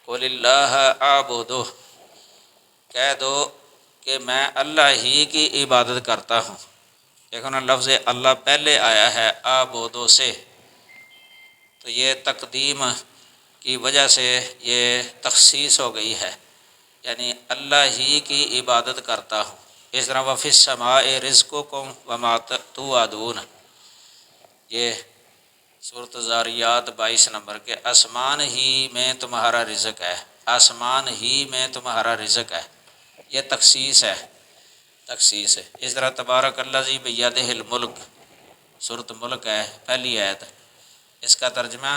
قُلِ اللَّهَ أَعْبُدُ، کہہ دو کہ میں اللہ ہی کی عبادت کرتا ہوں۔ دیکھو نا لفظ اللہ پہلے آیا ہے اعبدو سے، تو یہ تقدیم کی وجہ سے یہ تخصیص ہو گئی ہے، یعنی اللہ ہی کی عبادت کرتا ہوں۔ اس طرح وَفِي السَّمَاءِ رِزْقُكُمْ وَمَا تُوعَدُونَ، یہ سورۃ الذاریات 22 نمبر کے، آسمان ہی میں تمہارا رزق ہے، آسمان ہی میں تمہارا رزق ہے، یہ تخصیص ہے۔ تخصیص ہے۔ اس طرح تبارک الذی بیدہ الملک، سورۃ ملک ہے پہلی آیت، اس کا ترجمہ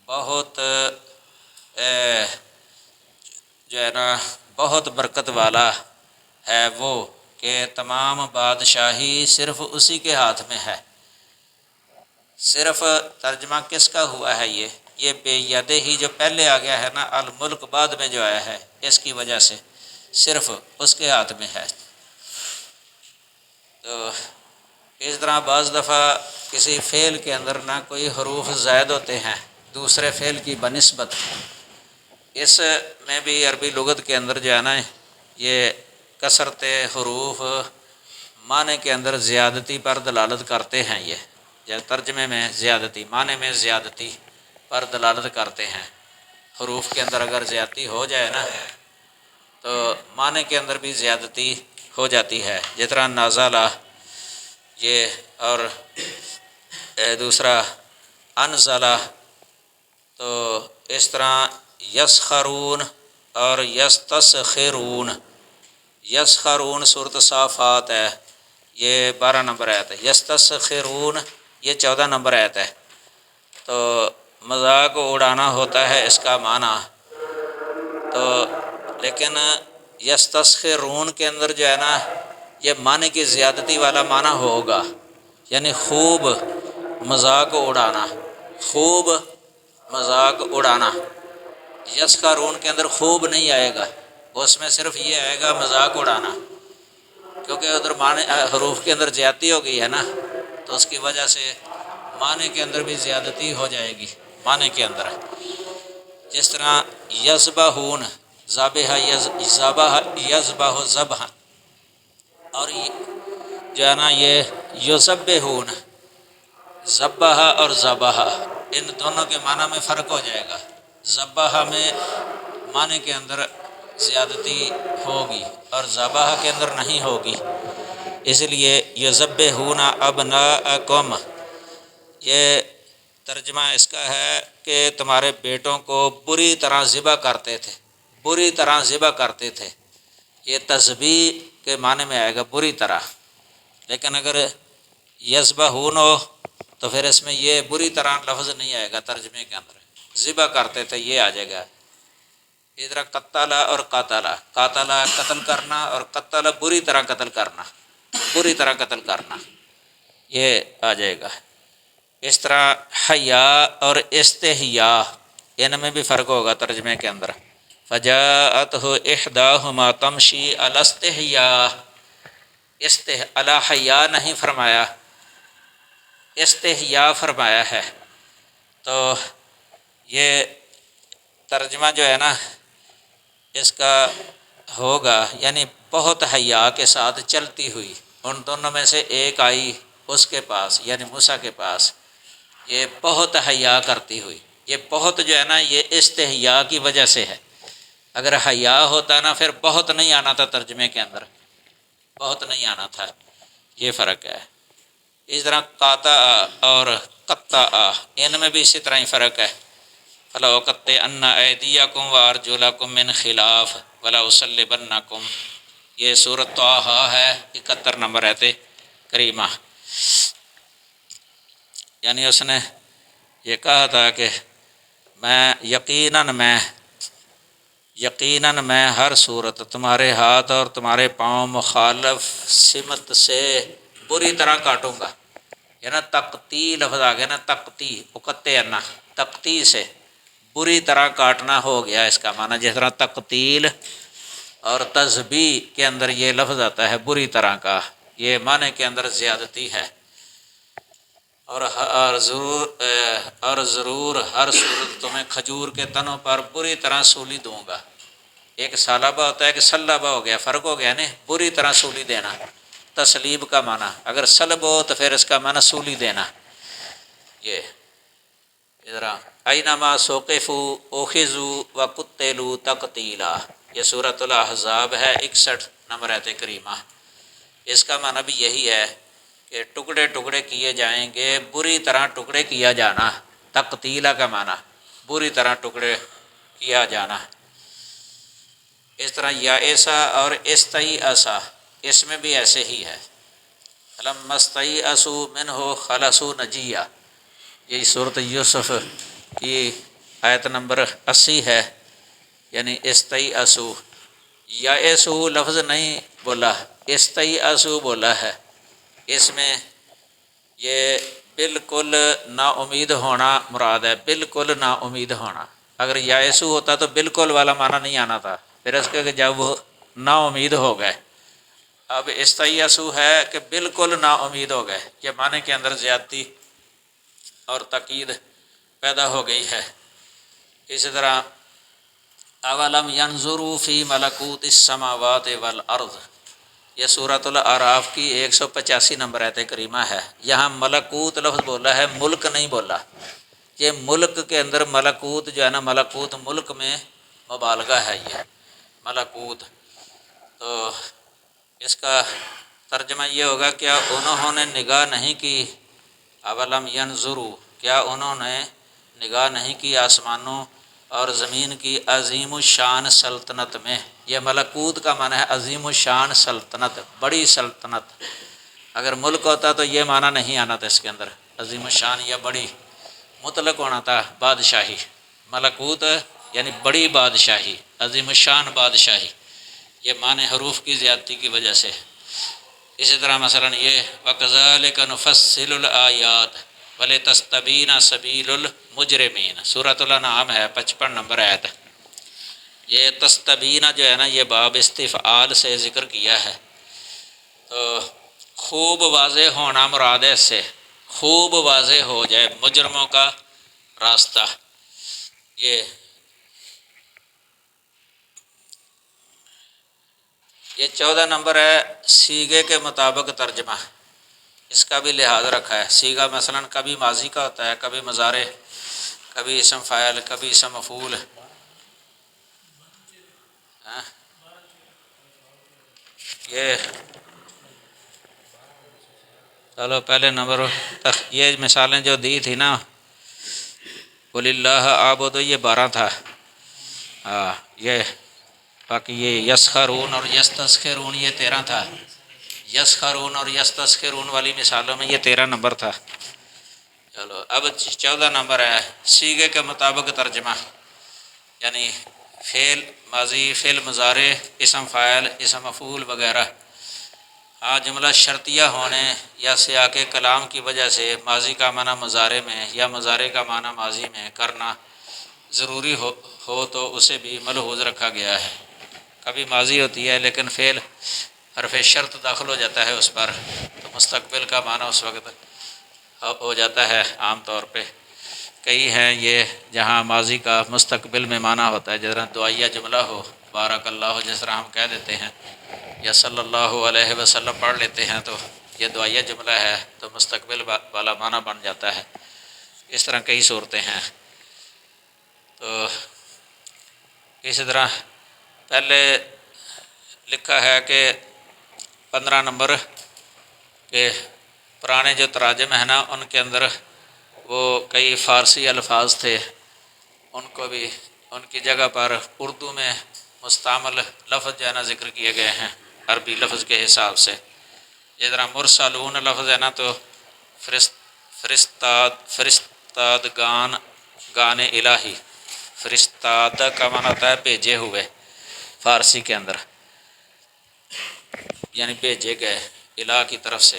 بہت جو ہے نا بہت برکت والا ہے وہ کہ تمام بادشاہی صرف اسی کے ہاتھ میں ہے۔ صرف ترجمہ کس کا ہوا ہے؟ یہ بے ید ہی جو پہلے آ گیا ہے نا، الملک بعد میں جو آیا ہے، اس کی وجہ سے صرف اس کے ہاتھ میں ہے۔ تو اس طرح بعض دفعہ کسی فعل کے اندر نہ کوئی حروف زائد ہوتے ہیں دوسرے فعل کی بنسبت، اس میں بھی عربی لغت کے اندر جو ہے نا یہ کثرت حروف معنی کے اندر زیادتی پر دلالت کرتے ہیں۔ یہ یا ترجمے میں زیادتی، معنی میں زیادتی پر دلالت کرتے ہیں۔ حروف کے اندر اگر زیادتی ہو جائے نا تو معنی کے اندر بھی زیادتی ہو جاتی ہے، جس طرح نازلہ یہ اور دوسرا انزلہ، تو اس طرح یسخرون اور یستسخرون۔ یسخرون سورۃ صافات ہے، یہ 12 نمبر آیت ہے۔ یستسخرون یہ 14 نمبر آیت ہے۔ تو مذاق اڑانا ہوتا ہے اس کا معنی، تو لیکن یستسخرون کے اندر جو ہے نا یہ معنی کی زیادتی والا معنی ہوگا، یعنی خوب مذاق اڑانا، خوب مذاق اڑانا۔ یسخرون کے اندر خوب نہیں آئے گا، اس میں صرف یہ آئے گا مذاق اڑانا، کیونکہ ادھر معنی حروف کے اندر زیادتی ہو گئی ہے نا، تو اس کی وجہ سے معنی کے اندر بھی زیادتی ہو جائے گی۔ معنی کے اندر جس طرح یذبحون، ذابح ذبح، یذبح ذبح، اور جو ہے نا یہ یذبحون، ذبح اور ذبح، ان دونوں کے معنی میں فرق ہو جائے گا۔ ذبح میں معنی کے اندر زیادتی ہوگی اور ذبح کے اندر نہیں ہوگی، اس لیے یذبحون ابناءکم، یہ ترجمہ اس کا ہے کہ تمہارے بیٹوں کو بری طرح ذبح کرتے تھے، بری طرح ذبح کرتے تھے۔ یہ تذبیح کے معنی میں آئے گا بری طرح، لیکن اگر یذبحون ہو تو پھر اس میں یہ بری طرح لفظ نہیں آئے گا، ترجمے کے اندر ذبح کرتے تھے یہ آ جائے گا۔ ادھر قتل اور قاتل، قاتل قتل کرنا اور قتل بری طرح قتل کرنا، بری طرح قتل کرنا، یہ آ جائے گا۔ اس طرح حیا اور استحیا، ان میں بھی فرق ہوگا ترجمے کے اندر۔ فجاءتہ احداہما تمشی علی استحیا، علی حیا نہیں فرمایا، استحیا فرمایا ہے۔ تو یہ ترجمہ جو ہے نا اس کا ہوگا، یعنی بہت حیا کے ساتھ چلتی ہوئی، ان دونوں میں سے ایک آئی اس کے پاس یعنی موسیٰ کے پاس، یہ بہت حیا کرتی ہوئی۔ یہ بہت جو ہے نا یہ استحیا کی وجہ سے ہے، اگر حیا ہوتا نا پھر بہت نہیں آنا تھا، ترجمے کے اندر بہت نہیں آنا تھا، یہ فرق ہے۔ اس طرح قاطع اور قطع، ان میں بھی اسی طرح ہی فرق ہے۔ فَلَأُقَطِّعَنَّ أَيْدِيَكُمْ وَأَرْجُلَكُمْ مِنْ خِلَافٍ وَلَأُصَلِّبَنَّكُمْ، یہ سورۃ طٰہٰ ہے، 71 نمبر آیت کریمہ۔ یعنی اس نے یہ کہا تھا کہ یقیناً میں ہر صورت تمہارے ہاتھ اور تمہارے پاؤں مخالف سمت سے بری طرح کاٹوں گا۔ یہ نا تقتی لفظ آ گیا نا، تقتی، اقتعنا، تقتی سے بری طرح کاٹنا ہو گیا اس کا معنی۔ جس طرح تقتیل اور تذبیح کے اندر یہ لفظ آتا ہے بری طرح کا، یہ معنی کے اندر زیادتی ہے۔ اور ضرور ہر صورت تمہیں کھجور کے تنوں پر بری طرح سولی دوں گا۔ ایک سالبہ ہوتا ہے کہ سلبہ ہو گیا، فرق ہو گیا نہیں، بری طرح سولی دینا، تسلیب کا معنی، اگر سلب ہو تو پھر اس کا معنی سولی دینا۔ یہ ادھر اینما ثقفوا اخذوا وقتلوا تقتیلا، یہ سورۃ الاحزاب ہے، 61 نمبر آیت کریمہ۔ اس کا معنی بھی یہی ہے کہ ٹکڑے ٹکڑے کیے جائیں گے، بری طرح ٹکڑے کیا جانا، تقتیلا کا معنی بری طرح ٹکڑے کیا جانا۔ اس طرح یا ایسا اور استعی ایسا، اس میں بھی ایسے ہی ہے، فلما استیئسوا منہ خلصوا نجیہ، یہی صورت یوسف کی آیت نمبر 80 ہے، یعنی استیئسوا، یأسوا لفظ نہیں بولا، استیئسوا بولا ہے، اس میں یہ بالکل نا امید ہونا مراد ہے، بالکل نا امید ہونا۔ اگر یائسو ہوتا تو بالکل والا معنی نہیں آنا تھا، پھر اس کے جب وہ نا امید ہو گئے، اب استیئسوا ہے کہ بالکل نا امید ہو گئے، یہ معنی کے اندر زیادتی اور تاکید پیدا ہو گئی ہے۔ اسی طرح اولم ینظروا فی ملکوت السماوات والارض، یہ سورۃ الاعراف کی 185 نمبر آیت کریمہ ہے، یہاں ملکوت لفظ بولا ہے، ملک نہیں بولا۔ یہ ملک کے اندر ملکوت جو ہے نا، ملکوت ملک میں مبالغہ ہے، یہ ملکوت، تو اس کا ترجمہ یہ ہوگا کیا انہوں نے نگاہ نہیں کی، اولم ینظروا، کیا انہوں نے نگاہ نہیں کی آسمانوں اور زمین کی عظیم الشان سلطنت میں۔ یہ ملکوت کا معنی ہے عظیم الشان سلطنت، بڑی سلطنت۔ اگر ملک ہوتا تو یہ معنی نہیں آنا تھا اس کے اندر، عظیم الشان یا بڑی، مطلق ہونا تھا بادشاہی۔ ملکوت یعنی بڑی بادشاہی، عظیم الشان بادشاہی، یہ معنی حروف کی زیادتی کی وجہ سے۔ اسی طرح مثلا یہ وَكَذَلِكَ نُفَصِّلُ الْآيَاتِ وَلِتَسْتَبِينَ سَبِيلُ الْمُجْرِمِينَ، سورۃ الانعام ہے 55 نمبر آیت۔ یہ تستبینہ جو ہے نا، یہ باب استفعال سے ذکر کیا ہے، تو خوب واضح ہونا مراد ہے، اس سے خوب واضح ہو جائے مجرموں کا راستہ۔ یہ 14 نمبر ہے سیغے کے مطابق ترجمہ، اس کا بھی لحاظ رکھا ہے۔ سیغہ مثلا کبھی ماضی کا ہوتا ہے، کبھی مضارع، کبھی اسم فاعل، کبھی اسم مفعول۔ یہ چلو پہلے نمبر، یہ مثالیں جو دی تھی نا، قُلِ اللَّهَ اعبدوا، یہ 12 تھا، یہ باقی یہ یسخرون اور یستسخرون یہ 13 تھا، یسخرون اور یستسخرون والی مثالوں میں یہ 13 نمبر تھا۔ چلو اب 14 نمبر ہے سیغے کے مطابق ترجمہ، یعنی فعل ماضی، فعل مضارع، اسم فاعل، اسم مفعول وغیرہ۔ جملہ شرطیہ ہونے یا سیاق کلام کی وجہ سے ماضی کا معنی مضارع میں یا مضارع کا معنی ماضی میں کرنا ضروری ہو تو اسے بھی ملحوظ رکھا گیا ہے۔ کبھی ماضی ہوتی ہے لیکن فعل حرف شرط داخل ہو جاتا ہے اس پر، تو مستقبل کا معنی اس وقت ہو جاتا ہے۔ عام طور پہ کئی ہیں یہ جہاں ماضی کا مستقبل میں معنی ہوتا ہے، جس طرح دعائیہ جملہ ہو، بارک اللہ، جس طرح ہم کہہ دیتے ہیں، یا صلی اللہ علیہ وسلم پڑھ لیتے ہیں تو یہ دعائیہ جملہ ہے، تو مستقبل والا معنی بن جاتا ہے۔ اس طرح کئی صورتیں ہیں۔ تو اسی طرح پہلے لکھا ہے کہ 15 نمبر کہ پرانے جو تراجم ہیں نا، ان کے اندر وہ کئی فارسی الفاظ تھے، ان کو بھی ان کی جگہ پر اردو میں مستعمل لفظ جو ہے نا ذکر کیے گئے ہیں عربی لفظ کے حساب سے۔ اس طرح مرسلون لفظ ہے نا، تو فرستادگان، گان الہی، فرستاد کا معنی ہوتا ہے بھیجے ہوئے فارسی کے اندر، یعنی بھیجے گئے الہ کی طرف سے۔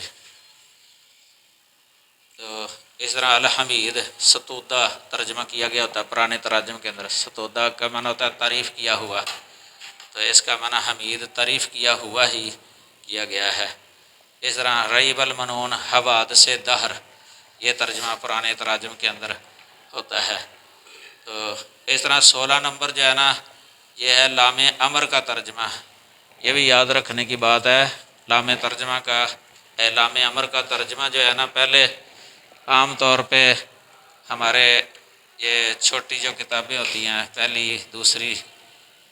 تو اس طرح الحمید ستودہ ترجمہ کیا گیا ہوتا ہے پرانے تراجم کے اندر، ستودہ کا معنی ہوتا ہے تعریف کیا ہوا، تو اس کا معنی حمید تعریف کیا ہوا ہی کیا گیا ہے۔ اس طرح ریب المنون حوادث دہر، یہ ترجمہ پرانے تراجم کے اندر ہوتا ہے۔ تو اس طرح 16 نمبر جو ہے نا، یہ ہے لام امر کا ترجمہ، یہ بھی یاد رکھنے کی بات ہے۔ لام ترجمہ کا لام امر کا ترجمہ جو ہے نا، پہلے عام طور پہ ہمارے یہ چھوٹی جو کتابیں ہوتی ہیں، پہلی، دوسری،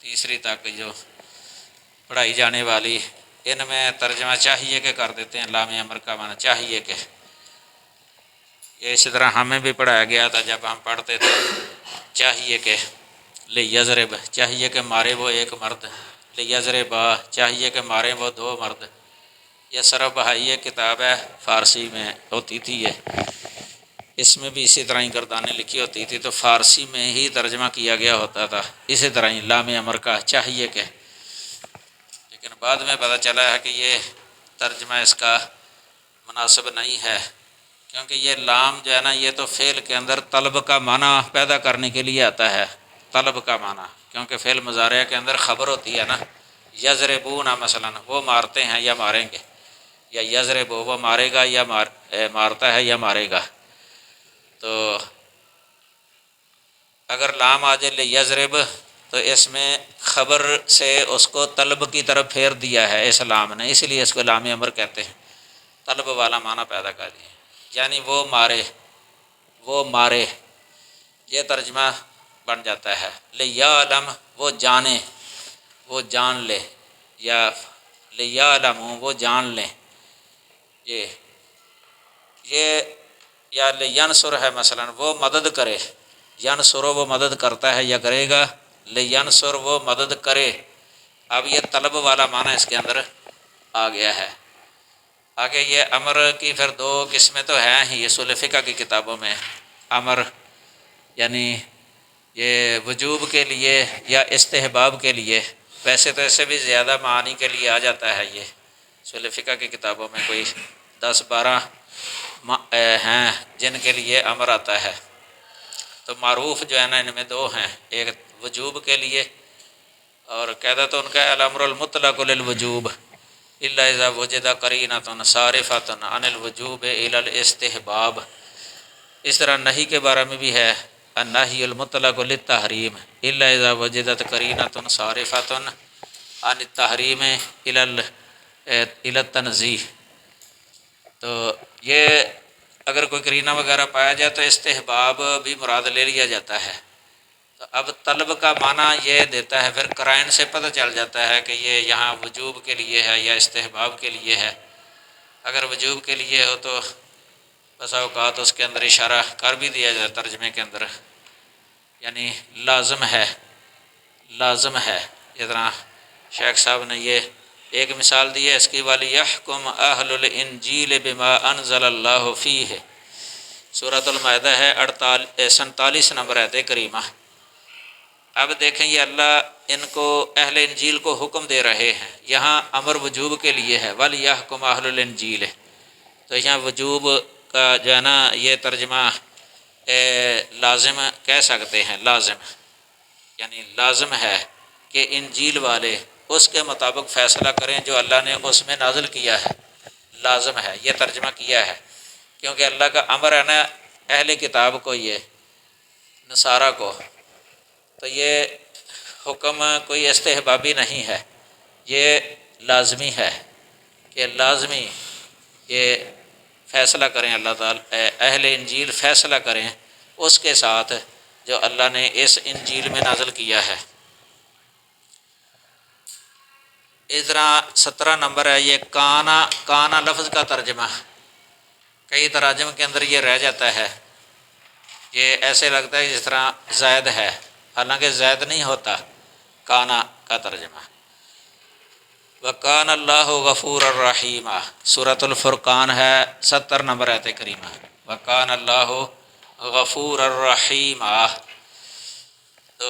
تیسری تک جو پڑھائی جانے والی، ان میں ترجمہ چاہیے کہ کر دیتے ہیں، لام امر کا معنی چاہیے کہ۔ یہ اسی طرح ہمیں بھی پڑھایا گیا تھا جب ہم پڑھتے تھے، چاہیے کہ لیضرب، چاہیے کہ مارے وہ ایک مرد، لیضربا، چاہیے کہ مارے وہ 2 مرد۔ یہ سرف بہائی کتاب ہے، فارسی میں ہوتی تھی یہ، اس میں بھی اسی طرح ہی گردانیں لکھی ہوتی تھی، تو فارسی میں ہی ترجمہ کیا گیا ہوتا تھا، اسی طرح ہی لام امر کا چاہیے کہ، لیکن بعد میں پتہ چلا ہے کہ یہ ترجمہ اس کا مناسب نہیں ہے، کیونکہ یہ لام جو ہے نا یہ تو فعل کے اندر طلب کا معنی پیدا کرنے کے لیے آتا ہے، طلب کا معنی، کیونکہ فعل مضارع کے اندر خبر ہوتی ہے نا، یضربون مثلا وہ مارتے ہیں یا ماریں گے، یا یضرب وہ مارے گا یا مارتا ہے یا مارے گا، تو اگر لام آ جائے یضرب تو اس میں خبر سے اس کو طلب کی طرف پھیر دیا ہے اس لام نے، اس لیے اس کو لام امر کہتے ہیں، طلب والا معنی پیدا کر دیا، یعنی وہ مارے، وہ مارے، یہ ترجمہ بن جاتا ہے، لیعلم وہ جانے، وہ جان لے، یا لیعلم وہ جان لیں، یہ یا لینصر ہے مثلا وہ مدد کرے، ینصر وہ مدد کرتا ہے یا کرے گا، لینصر وہ مدد کرے، اب یہ طلب والا معنی اس کے اندر آ گیا ہے۔ آگے یہ امر کی پھر دو قسمیں تو ہیں ہی اصول فقہ کی کتابوں میں، امر یعنی یہ وجوب کے لیے یا استحباب کے لیے، ویسے تو اس سے بھی زیادہ معنی کے لیے آ جاتا ہے، یہ اصول فقہ کی کتابوں میں کوئی 10-12 ہیں جن کے لیے امر آتا ہے، تو معروف جو ہے نا ان میں دو ہیں، ایک وجوب کے لیے، اور قاعدہ تو ان کا ہے الامر المطلق للوجوب الا اذا وجد قرینۃ صارفۃ عن الوجوب الی الاستحباب، اس طرح نہی کے بارے میں بھی ہے النہی المطلق للتحریم الا اذا وجدت قرینۃ صارفۃ عن التحریم الی التنزیہ، تو یہ اگر کوئی قرینہ وغیرہ پایا جائے تو استحباب بھی مراد لے لیا جاتا ہے، تو اب طلب کا معنی یہ دیتا ہے، پھر قرائن سے پتہ چل جاتا ہے کہ یہ یہاں وجوب کے لیے ہے یا استحباب کے لیے ہے، اگر وجوب کے لیے ہو تو بسا اوقات اس کے اندر اشارہ کر بھی دیا جائے ترجمے کے اندر، یعنی لازم ہے، لازم ہے، اس طرح شیخ صاحب نے یہ ایک مثال دی ہے اس کی، وَلِيَحْكُمْ أَهْلُ الْإِنْجِيلِ بِمَا أَنزَلَ اللَّهُ فِيهِ، سورۃ المائدہ ہے 47 نمبر آیت کریمہ۔ اب دیکھیں یہ اللہ ان کو اہل انجیل کو حکم دے رہے ہیں، یہاں امر وجوب کے لیے ہے، وَلِيَحْكُمْ أَهْلُ الْإِنْجِيلِ، تو یہاں وجوب کا جو ہے نا یہ ترجمہ لازم کہہ سکتے ہیں، لازم یعنی لازم ہے کہ انجیل والے اس کے مطابق فیصلہ کریں جو اللہ نے اس میں نازل کیا ہے، لازم ہے، یہ ترجمہ کیا ہے، کیونکہ اللہ کا امر ہے نا اہل کتاب کو، یہ نصارہ کو، تو یہ حکم کوئی استحبابی نہیں ہے، یہ لازمی ہے کہ لازمی یہ فیصلہ کریں، اللہ تعالی اہل انجیل فیصلہ کریں اس کے ساتھ جو اللہ نے اس انجیل میں نازل کیا ہے۔ اس طرح 17 نمبر ہے یہ کانا، کانا لفظ کا ترجمہ کئی تراجم کے اندر یہ رہ جاتا ہے، یہ ایسے لگتا ہے جس طرح زید ہے، حالانکہ زید نہیں ہوتا، کانا کا ترجمہ۔ وَكَانَ اللَّهُ غَفُورًا رَحِيمًا، سورۃ الفرقان ہے 70 نمبر آیت کریمہ، وَكَانَ اللَّهُ غَفُورًا رَحِيمًا، تو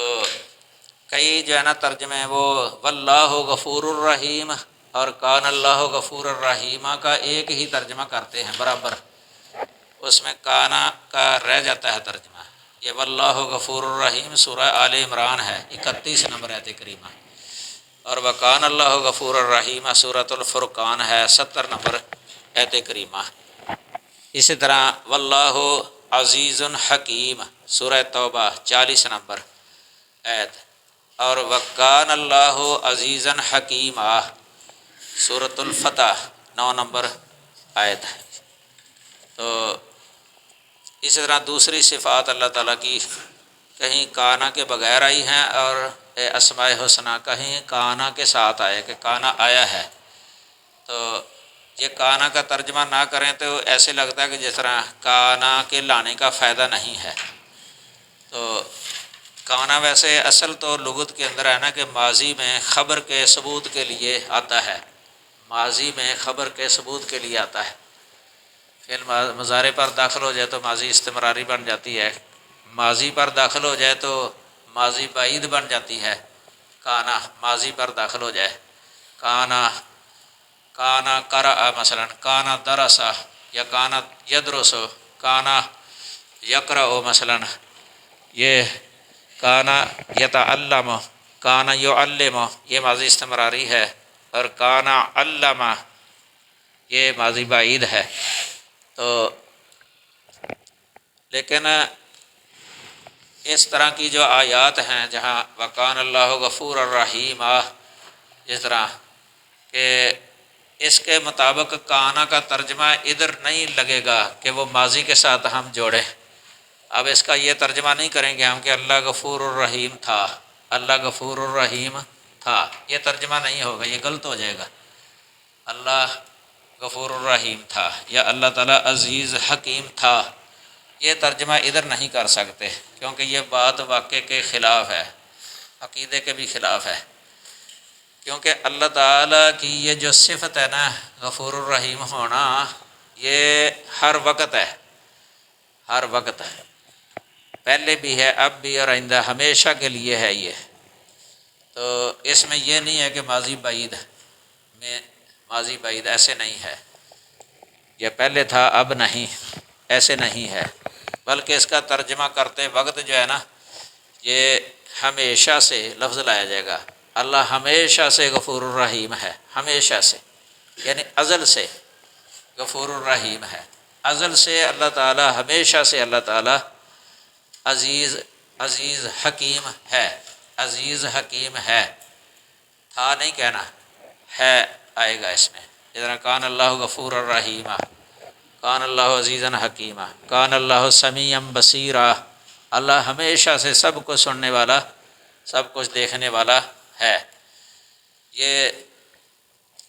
کئی جو ہے نا ترجمے وہ واللہ غفور الرحیم اور کان اللہ غفور الرحیم کا ایک ہی ترجمہ کرتے ہیں برابر، اس میں کانا کا رہ جاتا ہے ترجمہ، یہ واللہ غفور الرحیم سورہ آل عمران ہے 31 نمبر آیت کریمہ، اور وکان اللہ غفور الرحیم سورۃ الفرقان ہے 70 نمبر آیت کریمہ۔ اسی طرح واللہ عزیز حکیم سورہ توبہ 40 نمبر آیت، اور وکان اللہ عزیزا حکیما سورۃ الفتح 9 نمبر آیت ہے۔ تو اسی طرح دوسری صفات اللہ تعالیٰ کی کہیں کانا کے بغیر آئی ہیں اور اسماء حسنہ کہیں کانا کے ساتھ آئے کہ کانا آیا ہے، تو یہ کانا کا ترجمہ نہ کریں تو ایسے لگتا ہے کہ جس طرح کانا کے لانے کا فائدہ نہیں ہے، تو کانا ویسے اصل تو لغت کے اندر ہے نا کہ ماضی میں خبر کے ثبوت کے لیے آتا ہے، ماضی میں خبر کے ثبوت کے لیے آتا ہے۔ فعل مضارع پر داخل ہو جائے تو ماضی استمراری بن جاتی ہے، ماضی پر داخل ہو جائے تو ماضی بعید بن جاتی ہے۔ کانا ماضی پر داخل ہو جائے، کانا قرأ مثلا، کانا درسا یا کانا یدرس، کانا یقرأ مثلا، یہ کانا یتعلم، کانا یعلم، یہ ماضی استمراری ہے، اور کانا علم یہ ماضی بعید ہے۔ تو لیکن اس طرح کی جو آیات ہیں جہاں وکان اللہ غفور الرحیم، اس طرح کہ اس کے مطابق کانا کا ترجمہ ادھر نہیں لگے گا کہ وہ ماضی کے ساتھ ہم جوڑیں۔ اب اس کا یہ ترجمہ نہیں کریں گے ہم کہ اللہ غفور الرحیم تھا، اللہ غفور الرحیم تھا، یہ ترجمہ نہیں ہوگا، یہ غلط ہو جائے گا۔ اللہ غفور الرحیم تھا یا اللہ تعالیٰ عزیز حکیم تھا، یہ ترجمہ ادھر نہیں کر سکتے، کیونکہ یہ بات واقع کے خلاف ہے، عقیدے کے بھی خلاف ہے۔ کیونکہ اللہ تعالیٰ کی یہ جو صفت ہے نا غفور الرحیم ہونا، یہ ہر وقت ہے، ہر وقت ہے، پہلے بھی ہے، اب بھی، اور آئندہ ہمیشہ کے لیے ہے یہ۔ تو اس میں یہ نہیں ہے کہ ماضی بعید میں، ماضی بعید ایسے نہیں ہے، یہ پہلے تھا اب نہیں، ایسے نہیں ہے، بلکہ اس کا ترجمہ کرتے وقت جو ہے نا یہ ہمیشہ سے لفظ لایا جائے گا۔ اللہ ہمیشہ سے غفور الرحیم ہے، ہمیشہ سے، یعنی ازل سے غفور الرحیم ہے، ازل سے اللہ تعالیٰ، ہمیشہ سے اللہ تعالیٰ عزیز حکیم ہے، عزیز حکیم ہے، تھا نہیں کہنا، ہے آئے گا اس میں۔ جس طرح کان اللہ غفور الرحیم، کان اللہ عزیزا حکیمہ، کان اللہ سمیعا بصیرا، اللہ ہمیشہ سے سب کو سننے والا، سب کچھ دیکھنے والا ہے۔ یہ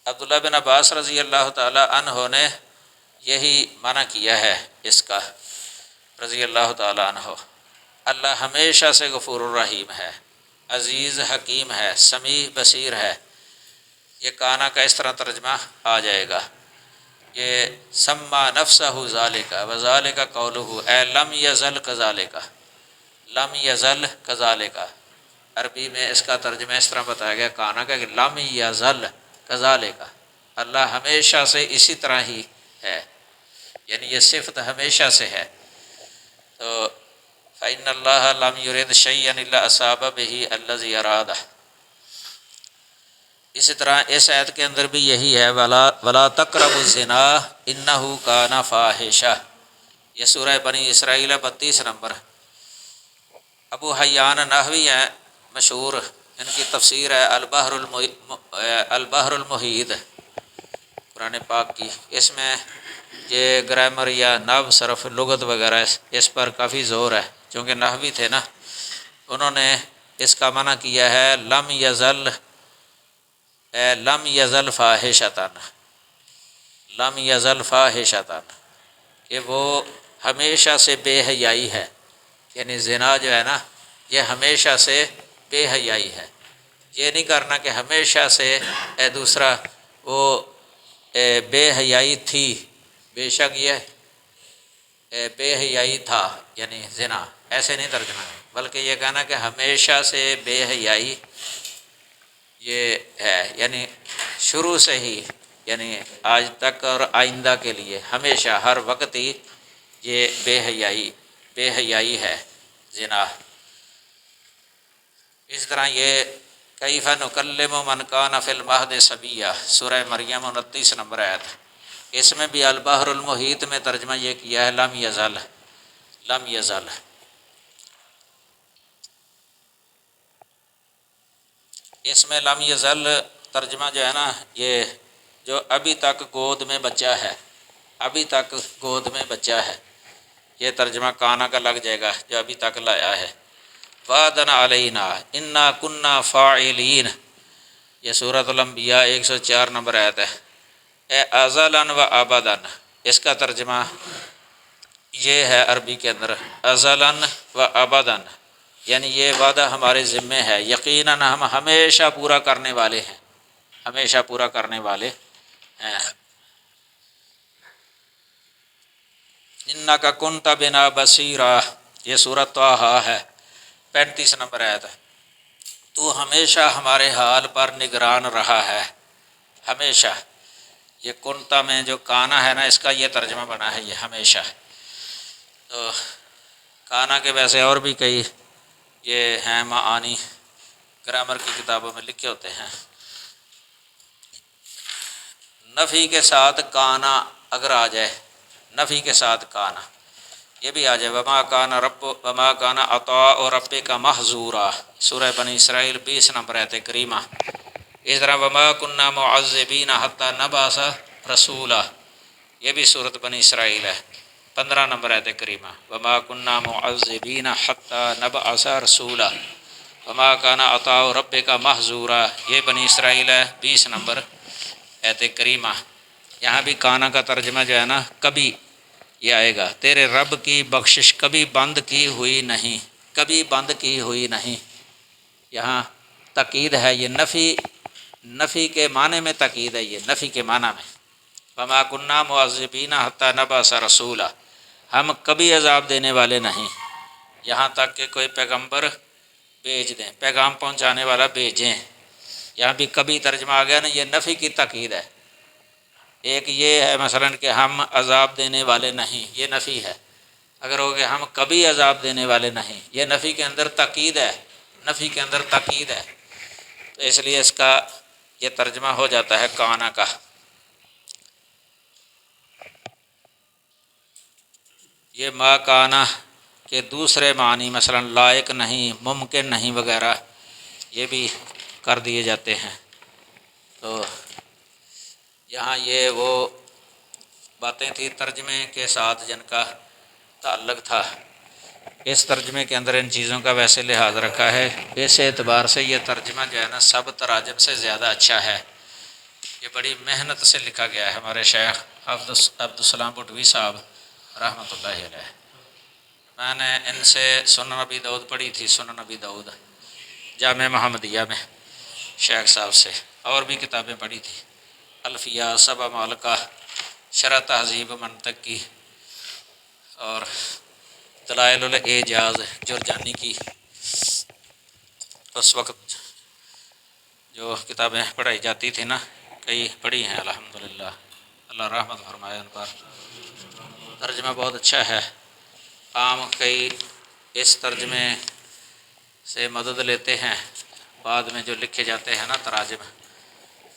عبداللہ بن عباس رضی اللہ تعالی عنہ نے یہی معنی کیا ہے اس کا، رضی اللہ تعالی عنہ، اللہ ہمیشہ سے غفور الرحیم ہے، عزیز حکیم ہے، سمیع بصیر ہے۔ یہ کانا کا اس طرح ترجمہ آ جائے گا، یہ سما نفسہ ذالک وذالک قولہ اے لم یزل کذالک، لم یزل کذالک، عربی میں اس کا ترجمہ اس طرح بتایا گیا کانا کا کہ لم یزل کذالک، اللہ ہمیشہ سے اسی طرح ہی ہے، یعنی یہ صفت ہمیشہ سے ہے۔ تو فإن اللہ لم یرد شیئا الا اصاب به الذی ارادہ۔ اسی طرح اس آیت کے اندر بھی یہی ہے، ولا تقربوا الزنا انہ کان فاحشہ، یہ سورہ بنی اسرائیل 32 نمبر۔ ابو حیان نحوی ہیں مشہور، ان کی تفسیر ہے البحر المحیط قرآن پاک کی، اس میں یہ گرامر یا نحو صرف لغت وغیرہ اس پر کافی زور ہے، چونکہ نحوی تھے نا، انہوں نے اس کا معنی کیا ہے لم یزل فاحشتاً، لم یزل فاحشتاً، کہ وہ ہمیشہ سے بے حیائی ہے، یعنی زنا جو ہے نا یہ ہمیشہ سے بے حیائی ہے، یہ نہیں کرنا کہ ہمیشہ سے دوسرا وہ بے حیائی تھی، بے شک یہ بے حیائی تھا یعنی زنا، ایسے نہیں ترجمہ ہے، بلکہ یہ کہنا کہ ہمیشہ سے بے حیائی یہ ہے، یعنی شروع سے ہی، یعنی آج تک اور آئندہ کے لیے ہمیشہ ہر وقت ہی یہ بے حیائی ہے زنا۔ اس طرح یہ کیف نکلم من کان فی المہد صبیا، سورہ مریم 29 نمبر آیت، اس میں بھی البحر المحیط میں ترجمہ یہ کیا ہے لم یزل، لم یزل۔ اس میں لم یزل ترجمہ جو ہے نا یہ جو ابھی تک گود میں بچہ ہے، ابھی تک گود میں بچہ ہے، یہ ترجمہ کانا کا لگ جائے گا جو ابھی تک لایا ہے۔ وعدن علینا انا کننا فاعلین، یہ سورۃ الانبیاء 104 نمبر آیت ہے۔ اے ازلاً و ابداً، اس کا ترجمہ یہ ہے عربی کے اندر ازلاً و ابداً، یعنی یہ وعدہ ہمارے ذمہ ہے، یقیناً ہم ہمیشہ پورا کرنے والے ہیں، ہمیشہ پورا کرنے والے انکا کنت بنا بصیرا، یہ سورۃ طٰہٰ ہے، 35 نمبر آیت ہے۔ تو ہمیشہ ہمارے حال پر نگران رہا ہے، ہمیشہ۔ یہ کنتا میں جو کانا ہے نا، اس کا یہ ترجمہ بنا ہے، یہ ہمیشہ۔ تو کانا کے ویسے اور بھی کئی یہ ہیں معانی، گرامر کی کتابوں میں لکھے ہوتے ہیں۔ نفی کے ساتھ کانا اگر آ جائے، نفی کے ساتھ کانا یہ بھی آ جائے، وما کانا عطاء ربک محظورا، سورہ بنی اسرائیل 20 نمبر آیت کریمہ۔ اس طرح وما کننا معذبین حتی نبعث رسولا، یہ بھی سورۃ بنی اسرائیل ہے، 15 نمبر آیت کریمہ، وما کننا معذبین حتی نبعث رسولا وما کان عطاء ربک محظورا، یہ بنی اسرائیل ہے، 20 نمبر آیت کریمہ۔ یہاں بھی کانا کا ترجمہ جو ہے نا، کبھی یہ آئے گا، تیرے رب کی بخشش کبھی بند کی ہوئی نہیں، کبھی بند کی ہوئی نہیں۔ یہاں تاکید ہے، یہ نفی کے معنی میں تاکید ہے، یہ نفی کے معنی میں۔ وما کننا معذبین حتی نبعث رسولا، ہم کبھی عذاب دینے والے نہیں یہاں تک کہ کوئی پیغمبر بھیج دیں، پیغام پہنچانے والا بھیجیں۔ یہاں بھی کبھی ترجمہ آ گیا نا، یہ نفی کی تاکید ہے۔ ایک یہ ہے مثلا کہ ہم عذاب دینے والے نہیں، یہ نفی ہے۔ اگر ہو کہ ہم کبھی عذاب دینے والے نہیں، یہ نفی کے اندر تاکید ہے، نفی کے اندر تاکید ہے، تو اس لیے اس کا یہ ترجمہ ہو جاتا ہے کانا کا۔ یہ ما کانا کے دوسرے معنی مثلا لائق نہیں، ممکن نہیں وغیرہ، یہ بھی کر دیے جاتے ہیں۔ تو یہاں یہ وہ باتیں تھیں ترجمے کے ساتھ جن کا تعلق تھا۔ اس ترجمے کے اندر ان چیزوں کا ویسے لحاظ رکھا ہے، اس اعتبار سے یہ ترجمہ جو ہے نا سب تراجم سے زیادہ اچھا ہے۔ یہ بڑی محنت سے لکھا گیا ہے، ہمارے شیخ عبدالسلام بٹوی صاحب رحمۃ اللہ علیہ۔ میں نے ان سے سنن نبی داؤد پڑھی تھی، سنن نبی داؤد جامع محمدیہ میں شیخ صاحب سے، اور بھی کتابیں پڑھی تھی، الفیہ، سبع معلقہ، شرح تہذیب منطق کی، اور دلائل الاعجاز جرجانی کی۔ اس وقت جو کتابیں پڑھائی جاتی تھی نا، کئی پڑھی ہیں الحمدللہ، اللہ رحمت فرمائے ان پر۔ ترجمہ بہت اچھا ہے۔ عام کئی اس ترجمے سے مدد لیتے ہیں، بعد میں جو لکھے جاتے ہیں نا تراجم،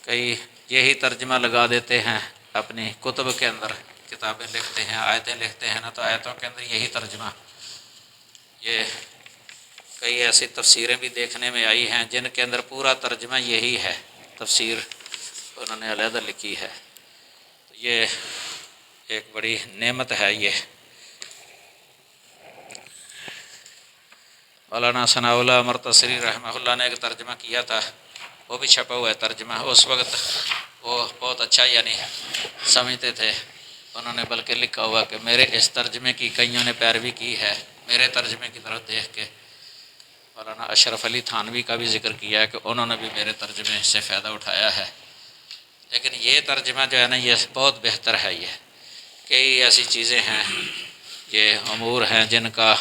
کئی یہی ترجمہ لگا دیتے ہیں اپنی کتب کے اندر، کتابیں لکھتے ہیں، آیتیں لکھتے ہیں نا، تو آیتوں کے اندر یہی ترجمہ۔ یہ کئی ایسی تفسیریں بھی دیکھنے میں آئی ہیں جن کے اندر پورا ترجمہ یہی ہے، تفسیر انہوں نے علیحدہ لکھی ہے۔ تو یہ ایک بڑی نعمت ہے۔ یہ مولانا ثناء اللہ مرتصری رحمہ اللہ نے ایک ترجمہ کیا تھا، وہ بھی چھپا ہوا ہے ترجمہ۔ اس وقت وہ بہت اچھا یعنی سمجھتے تھے، انہوں نے بلکہ لکھا ہوا کہ میرے اس ترجمے کی کئیوں نے پیروی کی ہے، میرے ترجمے کی طرف دیکھ کے۔ مولانا اشرف علی تھانوی کا بھی ذکر کیا ہے کہ انہوں نے بھی میرے ترجمے سے فائدہ اٹھایا ہے۔ لیکن یہ ترجمہ جو ہے نا، یہ بہت بہتر ہے۔ یہ کئی ایسی چیزیں ہیں، یہ امور ہیں جن کا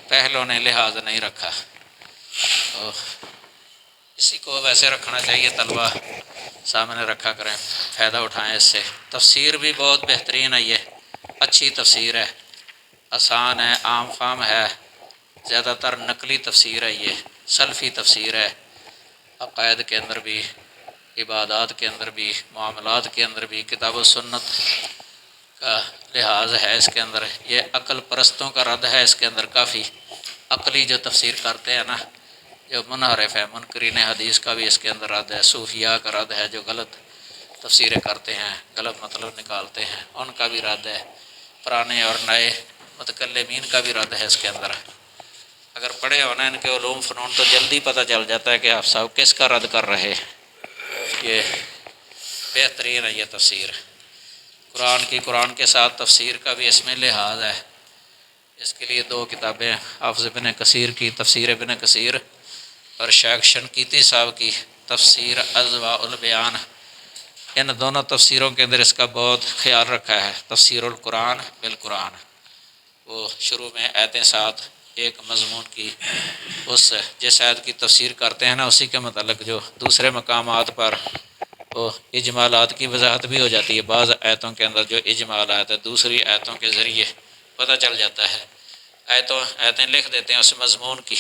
پہلوں نے لحاظ نہیں رکھا، تو اسی کو ویسے رکھنا چاہیے، طلبہ سامنے رکھا کریں، فائدہ اٹھائیں اس سے۔ تفسیر بھی بہت بہترین ہے، یہ اچھی تفسیر ہے، آسان ہے، عام فہم ہے، زیادہ تر نقلی تفسیر ہے، یہ سلفی تفسیر ہے، عقائد کے اندر بھی، عبادات کے اندر بھی، معاملات کے اندر بھی، کتاب و سنت کا لحاظ ہے اس کے اندر۔ یہ عقل پرستوں کا رد ہے اس کے اندر، کافی عقلی جو تفسیر کرتے ہیں نا، جو منحرف ہے، منکرین حدیث کا بھی اس کے اندر رد ہے، صوفیاء کا رد ہے جو غلط تفسیریں کرتے ہیں، غلط مطلب نکالتے ہیں، ان کا بھی رد ہے، پرانے اور نئے متکلمین کا بھی رد ہے اس کے اندر۔ اگر پڑھے ہونا ان کے علوم فنون تو جلدی پتہ چل جاتا ہے کہ آپ صاحب کس کا رد کر رہے۔ یہ بہترین ہے یہ تفسیر، قرآن کے ساتھ تفسیر کا بھی اس میں لحاظ ہے۔ اس کے لیے 2 کتابیں، حافظ ابن کثیر کی تفسیر ابن کثیر اور شیخ شنقیطی صاحب کی تفسیر اضواء البیان، ان دونوں تفسیروں کے اندر اس کا بہت خیال رکھا ہے۔ تفسیر القرآن بالقرآن، وہ شروع میں آیتیں ساتھ ایک مضمون کی اس جس آیت کی تفسیر کرتے ہیں نا اسی کے متعلق جو دوسرے مقامات پر وہ اجمالات کی وضاحت بھی ہو جاتی ہے۔ بعض آیتوں کے اندر جو اجمالات ہے دوسری آیتوں کے ذریعے پتہ چل جاتا ہے، آیتیں لکھ دیتے ہیں اس مضمون کی۔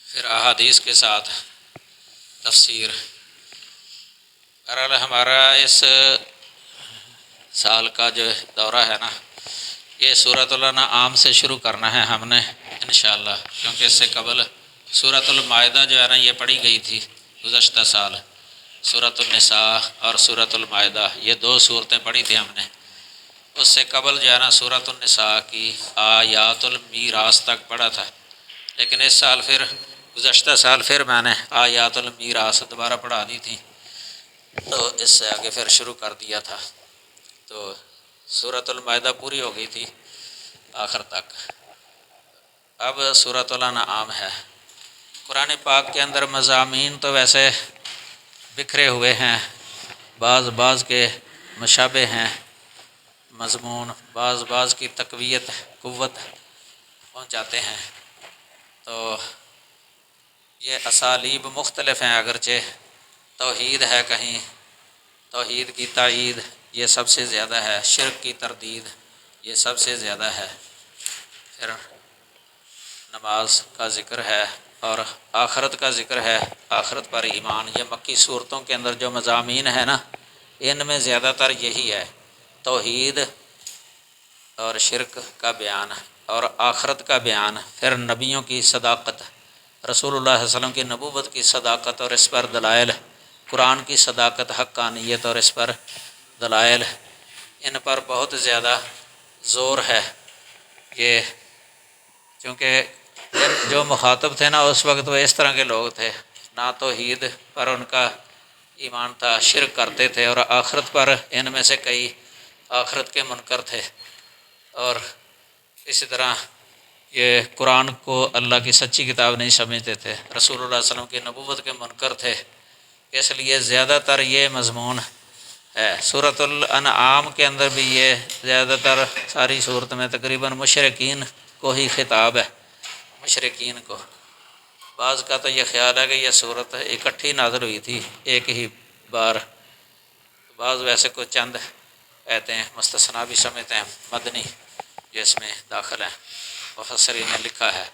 پھر احادیث کے ساتھ تفسیر۔ بہرحال ہمارا اس سال کا جو دورہ ہے نا یہ سورۃ الانعام سے شروع کرنا ہے ہم نے انشاءاللہ، کیونکہ اس سے قبل سورۃ المائدہ جو ہے نا یہ پڑھی گئی تھی گزشتہ سال۔ سورۃ النساء اور سورۃ المائدہ یہ دو صورتیں پڑھی تھیں ہم نے۔ اس سے قبل جو ہے نا سورۃ النساء کی آیات المیراث تک پڑھا تھا، لیکن اس سال پھر گزشتہ سال پھر میں نے آیات المیراث دوبارہ پڑھا دی تھی، تو اس سے آگے پھر شروع کر دیا تھا۔ تو سورۃ المائدہ پوری ہو گئی تھی آخر تک۔ اب سورۃ الانعام ہے۔ قرآن پاک کے اندر مضامین تو ویسے بکھرے ہوئے ہیں، بعض کے مشابہ ہیں مضمون، بعض کی تقویت قوت پہنچاتے ہیں، تو یہ اسالیب مختلف ہیں۔ اگرچہ توحید ہے، کہیں توحید کی تائید یہ سب سے زیادہ ہے، شرک کی تردید یہ سب سے زیادہ ہے، پھر نماز کا ذکر ہے اور آخرت کا ذکر ہے، آخرت پر ایمان۔ یہ مکی صورتوں کے اندر جو مضامین ہیں نا ان میں زیادہ تر یہی ہے، توحید اور شرک کا بیان اور آخرت کا بیان، پھر نبیوں کی صداقت، رسول اللہ صلی اللہ علیہ وسلم کی نبوت کی صداقت اور اس پر دلائل، قرآن کی صداقت حقانیت اور اس پر دلائل، ان پر بہت زیادہ زور ہے کہ چونکہ جو مخاطب تھے نا اس وقت وہ اس طرح کے لوگ تھے، نہ توحید پر ان کا ایمان تھا، شرک کرتے تھے، اور آخرت پر ان میں سے کئی آخرت کے منکر تھے، اور اسی طرح یہ قرآن کو اللہ کی سچی کتاب نہیں سمجھتے تھے، رسول اللہ صلی اللہ علیہ وسلم کی نبوت کے منکر تھے۔ اس لیے زیادہ تر یہ مضمون ہے۔ سورۃ الانعام کے اندر بھی یہ زیادہ تر ساری صورت میں تقریباً مشرکین کو ہی خطاب ہے، مشرکین کو۔ بعض کا تو یہ خیال ہے کہ یہ صورت اکٹھی نازل ہوئی تھی ایک ہی بار، بعض ویسے کوئی چند آیتیں مستثنا بھی سمجھتے ہیں مدنی جو اس میں داخل ہیں، مفسرین نے لکھا ہے۔